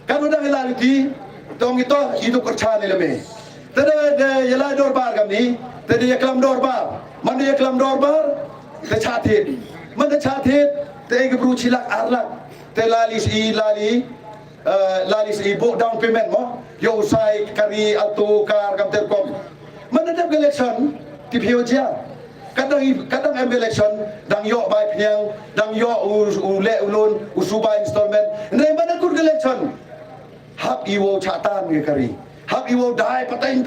kan udah ngelaliti tong itu hidup kerjaan leme tada de yala dor bar kami tada yaklam dor bar mana yaklam dor bar te chatit mana chatit te gebru chilak arlak te lali si bo down payment mo yo usai kari alto kar kam telkom mana de election ti pioja kadang election dang yo bai pnyang dang yo u le ulun usuba installment ne mana kur election hab iwo chatan ge kari hab iwo dai patain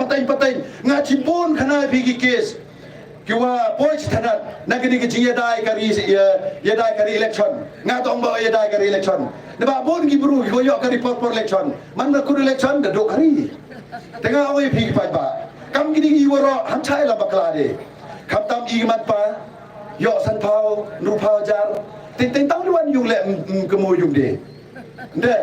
nga cipun khana bigi case kiwa poich thanat nagini ge jinge dai kari ye dai kari election nga tong ba ye dai kari election ne ba bon gi bru go yo kari por election man na kur election da do kari tengah oi bigi pa ba kam gini gi woro han chai la bakla de kham tam i mat pa yo san phao nu phao jar tin tang luan yung le kemo yung de de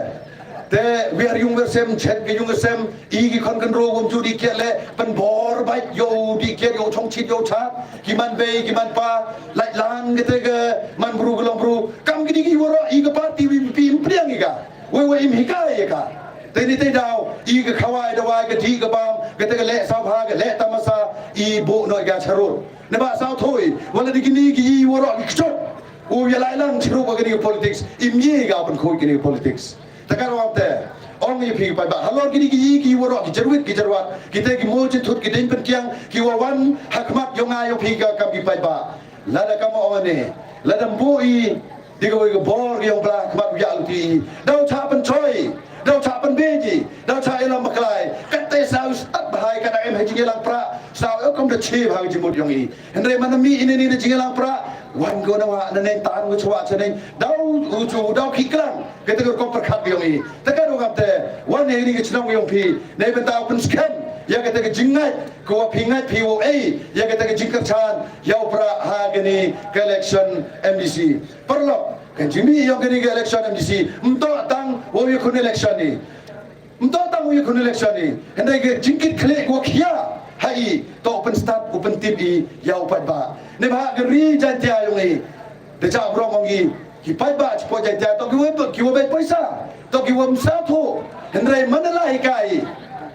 te biar yung versem chet ke yung versem igi kon kan ro wom chu di ke le pan bor bai yo di ke yo chong chit yo cha ki man be ki man pa lai lang ke te ke man bru golong bru kam ki di woro igi parti wi pi priang iga we im hikai ka te ni te dau igi khawai da wai ke di ke bam ke te ke le sa bha ke le tamasa I bo no ga charul ne ba sa thoi wala di ni gi woro ki chot u ya lai lang chru ba ke politics im ye ga pan khoi ke politics takar wate ong ye phi pa ba halor gini ki woro ki jarwat kita ki mo thut ki den pen kyang ki wan hakmat yonga yo phi ka kam ki pa ba la da kam one la dam bo I digo go bor yo bla hakmat ya luti dau cha pen choi dau cha pen beji dau cha elam maklai kat te sau at bahai kana em haji gelang pra sau kom de chi bhang ji mut yong I hendre manami ini ni ji gelang pra wan go na wa na nen tan go chwa chane dau u chu dau ki klang ke te ko perkhat yong I te ka ro gap te wan ne ni ke chnong yong phi ne ben ta pen scan ya ke te ke jingai ko pingai phi wo ya ke te ke jingkar chan yau pra ha gani election MDC perlo kan jimi yong gani election MDC mto tang wo ye kun election ni mto tang wo ye kun election ni hende ke jingkit khle ko khia hai to open start open tip I yau pat ba ne ba gri jantia yong I de cha bro mong ki pat ba po jantia to ki wo be paisa to ki wo sa tho hendre manala hi kai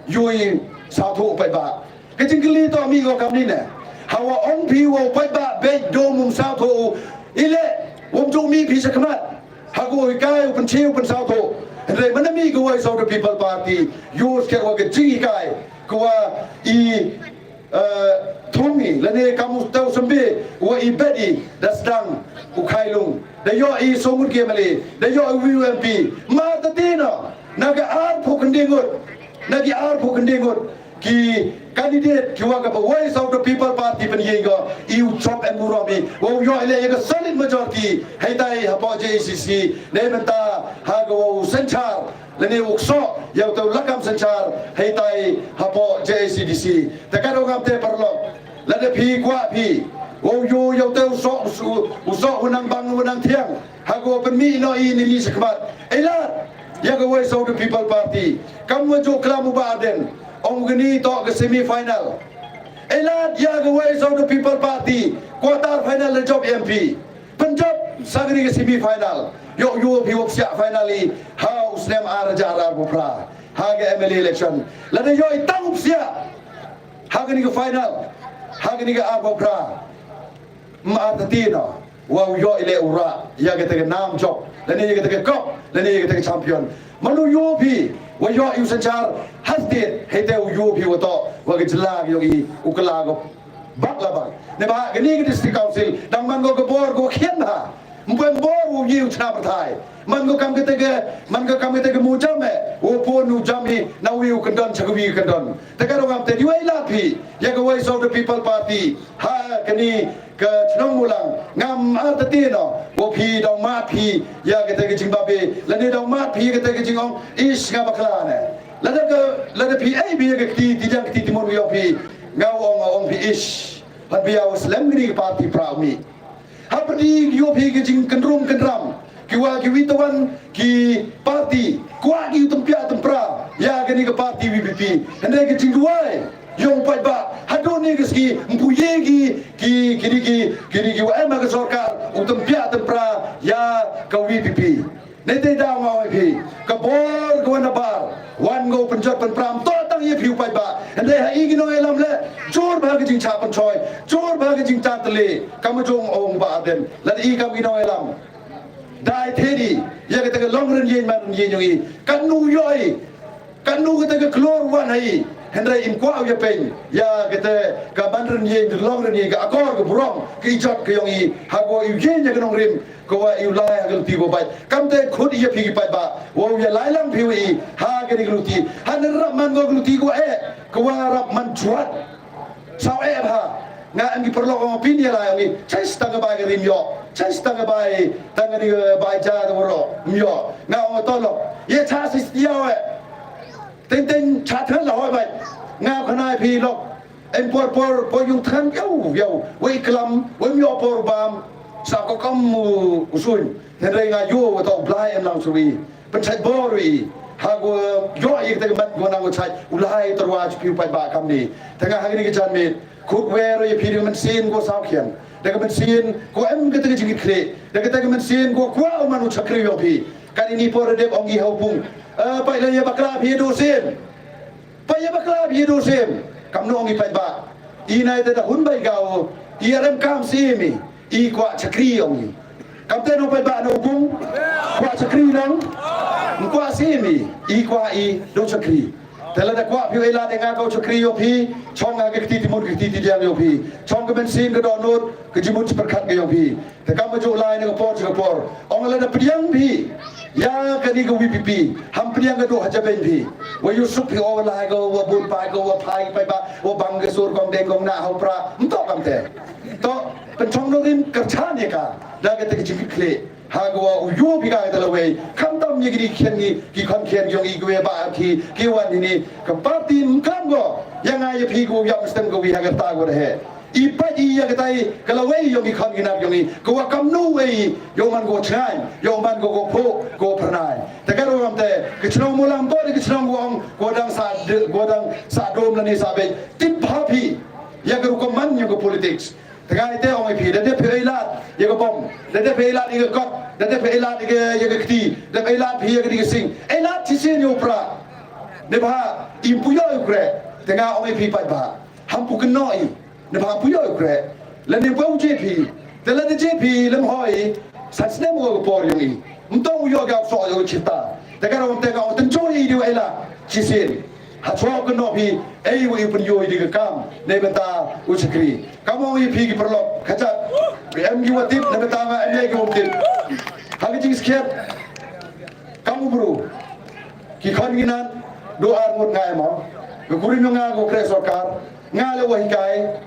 yui sa tho pat ba ke jingli to mi go kam ni ne hawa ong pi wo pat ba be do mum sa tho ile wom jo mi pi sa kamat hago kai open chi open sa tho hendre manami go voice of the people party yours ke wo ke jingi kai kuwa I thungi lane kamu tau sembe wa I bedi dasdang ukailung da yo I somut ke male da yo UMP ma tatina naga ar phukndingut nagi ar phukndingut ki candidate kiwa ka voice of the people party pen yega I chop and murobi wo yo ile yega solid majority haitai hapo JCC ne menta hago senchar lani ukso yau tau lakam sanchar heitai hapo JCDC takaro gamte parlo lade phi kwa phi yo yo te usok unang bang unang tiang hago penmi no ini ni sekbat elat ya go Voice of the People Party kamu jo klamu baden ong geni to ke semi final elat ya go Voice of the People Party quarter final le job MP penjob sagri ke semi final yo pi wok sia finally house nem arjara bupra haga MLA election lada yo itang sia haga ni ke final haga ni ke abupra Matatino, wow yo ile ura, ya kita ke nam job, dan ini kita ke cup, dan ini kita ke champion. Malu yo pi, wa yo yu sancar hastit, hete yo pi wato, wa ke jelag yo i ukala go bak labak. Ne ba gini ke district council, dang man go ke bor go khian ha. Mpen bor wo yu chna prathai. Man go kam kita ke mujam me, wo pon nu jami na wi ukandon chagwi kandon. Takaro ngam te diwai lapi, ya ke Voice of the People Party. Ha kini ke chnong mulang ngam artatino wo pi dong ma pi ya ke te jing babe la ne dong ma pi ke te jing ong is nga bakla ne la de pi ai bi ke ti jang ti timon yo pi ngau ong pi is pat bi awas lemgri party praumi hapdi yo pi ke jing kendram ki wa ki witawan ki party kwa ki tempia tempra ya ke ni ke party VPP hande ke jing duai yung pai ba hadon ni geski mpuye ki wa ema ke sorkar utam pia tempra ya ka VPP nete da ma wi ka bor ko na bar wan go penjot pen pram to tang ye phiu pai ba ande ha igi no elam le jor ba ke jing cha pan choi jor ba ke jing ta tele kam jong ong ba den la i kam gi no elam dai thedi ya ke te long ren yen man yen yi kan nu yoi kan nu ke te klor wan hai Henry imkwa ya pen ya kita ka bandren ye long ren ye ka akor ke burong ke ijot ke yong i hago yu ye nya ke nong rim ko wa yu lai ha ti bo bai kam te khud ye phi pai ba wo ya lai lam phi wi ha ke ni gluti han rap man go gluti ko ko wa rap man chuat sao ha nga an ki perlo ko pin ya la ni chai stang ba ke rim yo chai stang ba tang ni ba ja do ro myo nga o to lo ye cha si yo tên cha thớt là hỏi vậy nga khăn ai phi lộc em por yung thân yêu với clam với myo por bam sao có công usun thế đây nga yo với tàu plai em làm suy bên chạy bò rồi hago yoอีกแต่มันก็นั่งก็ใช้อุไลตัวว่าจะพิวไปบ้าคำนี้แต่ngaหางนี่ก็จันมีคุกเวรยพิวมันซีนก็สาวเขียนแต่ก็มันซีนก็เอ็มก็ต้องจิงเคลีแต่ก็มันซีนก็คว้ามันอุชักรียพีการini por dep ongi haupung pai la ya bakla phi dosen pai ya bakla phi dosen kam no ongi pai ba i nai te da hun bai gao i rem kam si mi i kwa chakri ongi kam te no pai ba no pung kwa chakri nang kwa si mi i kwa i do chakri tela da kwa phi ela de nga ko chakri yo phi chong ga ke ti timur ke ti jam yo phi chong ke ben sin ke do nut ke jimut perkhat ke yo phi te kam jo lai ne ko por ong la da priang phi ya ke ni ko VPP ham priang ke do ha jaben phi wa yu sup phi o lai ko wa bun pai ko wa pai pai ba wa bang ke sur kong deng kong na ha pra mto kam te to pen chong no rin ka cha ne ka da ke te chi kle ha go yu pi ga ta la we kham tam ye gi khen ni ki khon khen yong i gwe ba ki wan ni ka party mkam go yang ai phi go yam stem go wi ha ga ta go he i pa i ya ga tai ka la we yong i khon gi na yong i go wa kam nu we yong man go chai yong man go pho go pranai ta ka ro am te ke chnong mo lam to ke chnong go dang sa dom la ni sa be tip ha phi ya ga ko man yo go politics Tengah itu orang pi, dia pelat, dia bom, dia pelat dia kot, dia pelat dia keti, dia pelat dia dia sing, elat cisin yo pra, dia bah impuyo ukre, tengah orang pi pai bah, hampu kenoi, dia bah impuyo ukre, lain dia bau JP, lain dia JP lem hoi, satsne mo ko por yung i, mtong yo gak so yo cipta, tengah orang tengah orang tenjoi dia elat cisin. Hachwa ko no pi ei wo ipun yo di kam ne benta uskri kamo i pi ki perlo khacha em gi watip ne benta ma em gi watip hagi jing sket kamu bro ki khon ginan do ar mut ngai mo ko kuri no nga go kre sarkar nga le wa hikai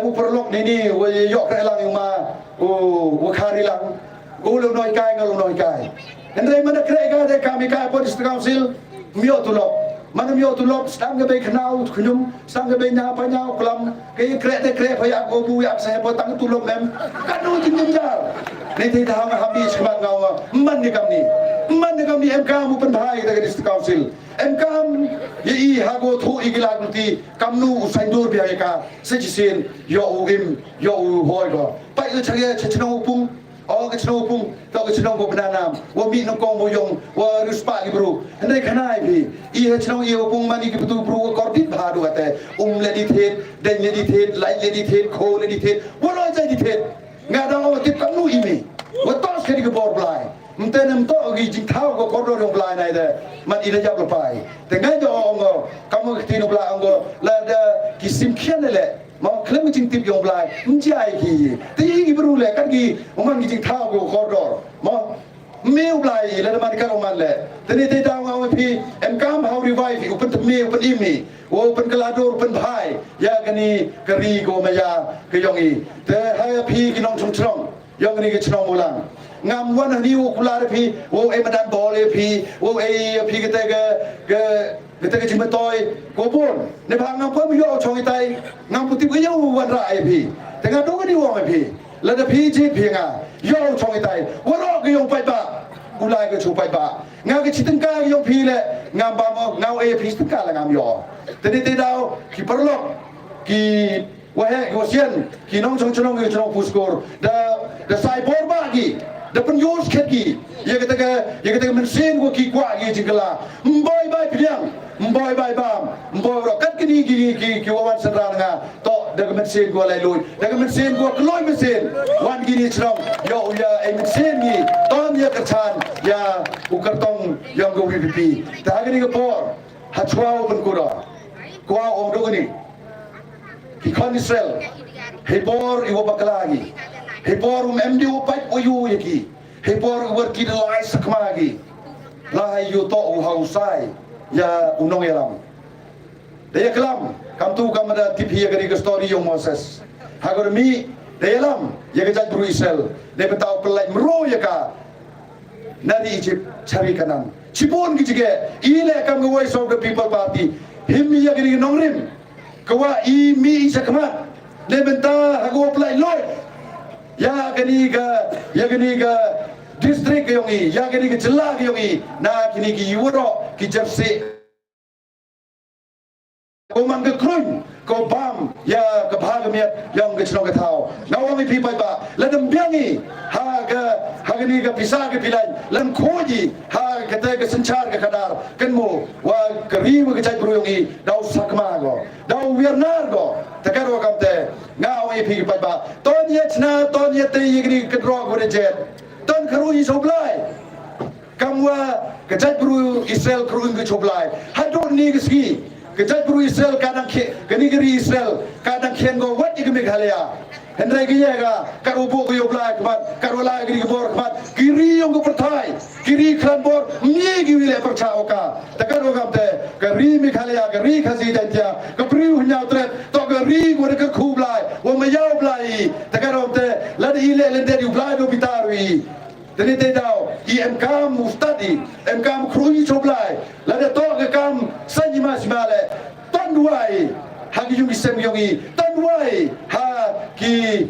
em perlo ni wo yo kre lang ma wo khari lang go lo noi kai nga lo noi kai endre man kre ga de kami kai po district council mio tu lo Mana mio tu lop stang ke be kenau kunyum stang ke be nya pa nya kelam ke kre phayak obu yak sa po tang tu lop mem kanu jing jar ni thi thang habis kemat ngau man ni kam ni em kam pen bhai ta district council em kam yi hago thu igila guti kamnu usaindur bia ka sejisin yo im yo hoi go pai ke chage chchno pung oh ke chno pung to ke chno bo banam wo mi no kong bo yong wo ruspa ki bru ndai khanai bi I he chno I pung mani ki betu bru ko dit bha du ate le di thet den le di thet lai le di thet kho le di thet wo lo jai di thet nga da o tip kam nu I mi wo tos ke ki bor blai mten to gi jing thao ko ko ro blai nai de man I le jap lo pai te ngai do ngo kam ki ti no bla ngo la da ki sim khen le mau klem jing tip yong blai mjai ki ti gi bru le kan gi man gi jing thao ko ko ro mo meu blai le man ka ro man le tani te da ngau pi em kam how revive upen me upen imi upen kalador upen bhai ya gani kari go maya ke yong I te ha pi ki nong chung chung yong ni ke chung mulang ngam wan ni u kula pi o e madan bol e pi o e pi ke te jing toy ko bon ne bang ngam pom yo chong tai ngam puti ke yo wan ra e pi te nga do ni wo e pi la de pi ji pi nga yo chong tai wo ro ke yong pai ba ulai ke chu pai ba nga ke chiteng ka yong pi le ngam ba mo ngau e pi steng ka la ngam yo te ni te dau ki perlok ki wa he ko sien ki nong chong chong ke chong puskor da sai bor ba gi da pen yos khet gi ye ke men sen ko ki kwa gi jingla mboi bai piang mboi bai bam mboi ro kat ki ki wan san ra nga to da men sen ko lai lui da men sen ko kloi men sen wan gi ni chrong yo ya e men sen gi ton ye ka chan ya u kartong yang go VPP ta ga ni ko por ha chwa ben ko ro kwa om do ni ki kon Israel he bor I wo baklagi he bor MD wo pai o yu yaki he bor wer ki lai sakmagi lai yu to u hausai ya unong yalam de yaklam kam tu kam da tipi ya gari story yo Moses hagor mi de yalam ya ga jat bru Israel de betau pelai mro ya ka nari Egypt chari kanan chipon ki jige ile kam go voice of the people party him ya gari nongrim kwa I mi sakma de benta hago pelai loy ya gani ga district yong I ya gani ga jilla yong I na kini ki yuro ki jersi ko man ga krun ko bam ya ka bhag me yong ga chno ga thao nawang pi pai ba ladam biangi ha gani ga pisa ga pilai lam khoji ha ga te ga sanchar ga kadar kan mo wa kari ga chai bru yong I dau sakma go dau wiernar go takaro kam te ngau I pi pai ba ton ye chna ton ye te yigri kadro go rejet ton kharu I soblai kamwa ga chai bru Israel kru ga choblai ha don ni ga ski Kejat buru Israel kadang gani geri Israel kadang kien go wat ikut Meghalaya. Hendrai gaya ga karubo go yoblai kemat karola geri gebor kemat kiri yang go pertai kiri klan bor mie gi wile percaya oka. Takkan go kamte geri Meghalaya geri khasi jantia kepri hunyau tret to geri go ke kublai wo mayau blai. Takkan go kamte ladi ile lende di blai do bitarui. Jadi tedau IMK mustadi MK krui coblai lada to ke kam sanjima simale tanduai hagi yung isem yongi tanduai ha ki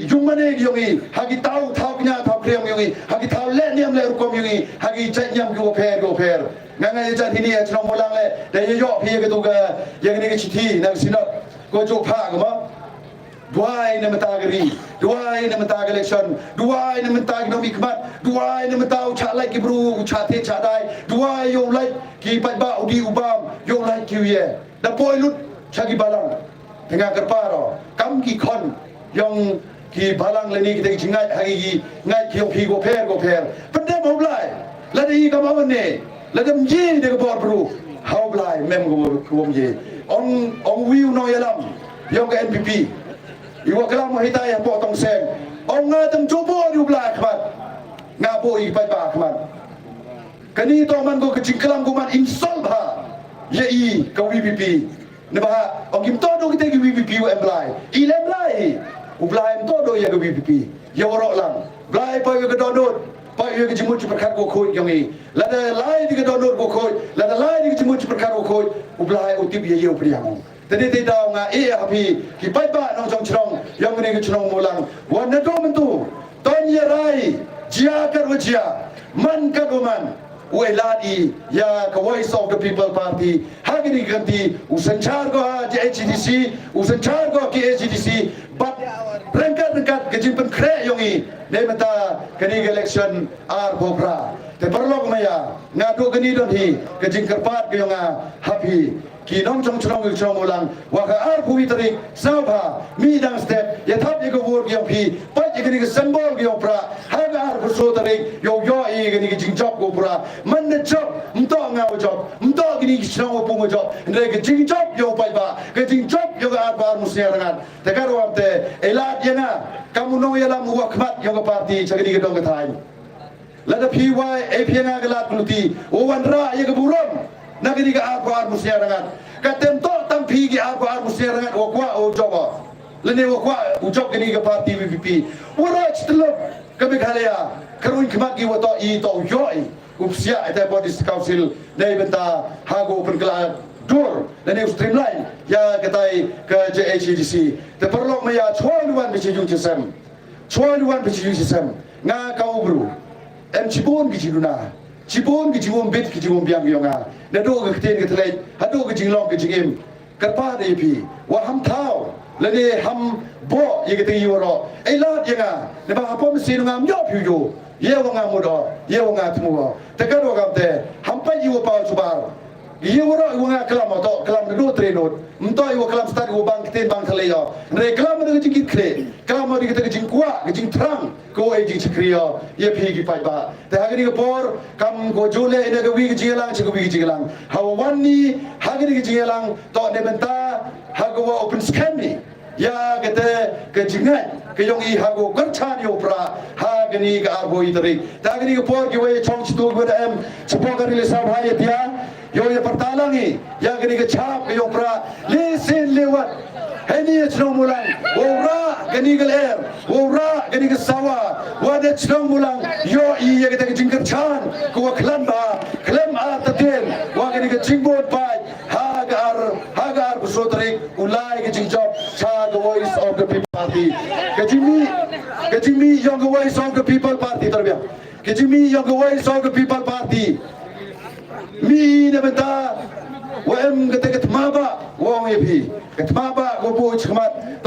yung mane yongi hagi tau nya tau krem yongi hagi tau le niam le rukom yongi hagi chat nyam go per nganga jan hini ya chnom molang le de yo phi ke tu ga yang ni ke chithi nang sinot ko jo pha ga ma Duai na matagari, duai na matag election, duai na matag no mikmat, duai na mataw chalai ki bru chate chadai, duai yo like ki patba udi ubam, yo like ki ye. Da poi lut chagi balang. Tengah kerparo, kam ki kon yang ki balang leni kita jingai hagi ngai ki pi go per. Pendem oblai. Ladi kam awane, ladam je de bor bru. How blai mem go je. On wiu no yalam. Yang ke NPP. Iwa kelam hitai po tong sem ong nga tam jobo ri ubla khmat nga bo I pai ba khmat kani to man go kaching kelam go man insol ba ye I ka VPP ne ba ong kim to do kita ki VPP u emblai I lem lai ubla em to do ye ka VPP ye woro lang blai pa ye ka donut pak yo ke jimut perkara ko khoi yongi lada lai di ke donor ko khoi lada lai di ke jimut perkara ko khoi ublai utip ye yo priang tadi te daw nga happy ki pai ba nong chong chrong yong ni ke chrong mulang wan na do mentu ton ye rai jia kar wajia man ka goman Ueladi ya ke Voice of the People Party hagini ganti usanchar ko HDC usanchar ko ki HDC but rengkat ke jimpen kre yongi ne mata kani election ar bobra te perlog maya ngadu gani don hi ke jingkerpat ke yonga happy ki nong chong chong ulang wa ka ar pui tarik sabha mi dang step ya thap ye ko wor gyong phi pat ye gani ke symbol gyong pra ha ga ar so tarik yo I gani ke jingjop ko pura man ne job mto nga job mto gani ke chong pung job ne ke jingjop yo pai ba ke jingjop yo ga ar ba musya rangan te karo amte elat yana kamu no ya lam wa khmat yo ka party chagani ke dong ka thai lada PY APNA galat kluti o wanra ye ke burom nagini ka ar musya rangan katem to tampi ki ar musya rangan o kwa o job lene o kwa o job gani ka party VVP ora chtlop kami khalaya karun khmat ki wato I to yoi upsia eta body council nei benta hago perkala dur dan streamline ya katai ke JHDC te perlu maya chuan bici jungsem nga kau bro cibun ki jiduna cibun ki jiwom bit ki jiwom biang yonga na do ke ten ke thlai hado ke jinglong ke jingim karpa de pi wa ham thau lene ham bo ye ke te yoro ela yenga ne ba hapom sin ngam yo pyu yo ye wa nga mudo ye wa nga tmu te ka do gam te ham pa yi wa pa subar ye wa ro wa nga klam to klam do trenot mto yi wa klam stad wa bang ten bang thale yo re klam de jing kre klam de ke jing kwa ke jing trang ko e jing chikriyo ye phi ki pai ba te hagini ke por kam go jule ene ke wi ke jilang chi ko wi ke jilang hawa wanni hagini ke jilang to ne benta hagwa open scam ya kete ke jingai ke yong I hago garchan yo pra hagini ka arbo itari tagini ke por ki we chong chitu go em chipo ka rile sa bhai tia yo ye partalangi ya gini ke chap ke yo pra le sen lewat heni chno mulang ora gini ke air ora gini ke sawa wada chno mulang yo I ye ke jingkar chan ko khlan ba khlam a taten wa gini ke jingbot pai hagar busotrik ulai ke jingjob cha the Voice of the People Party kejimi yang Voice of the People Party terbia kejimi yang Voice of the People Party mi ne benta wa em ketek maba wong epi ket maba go bo chmat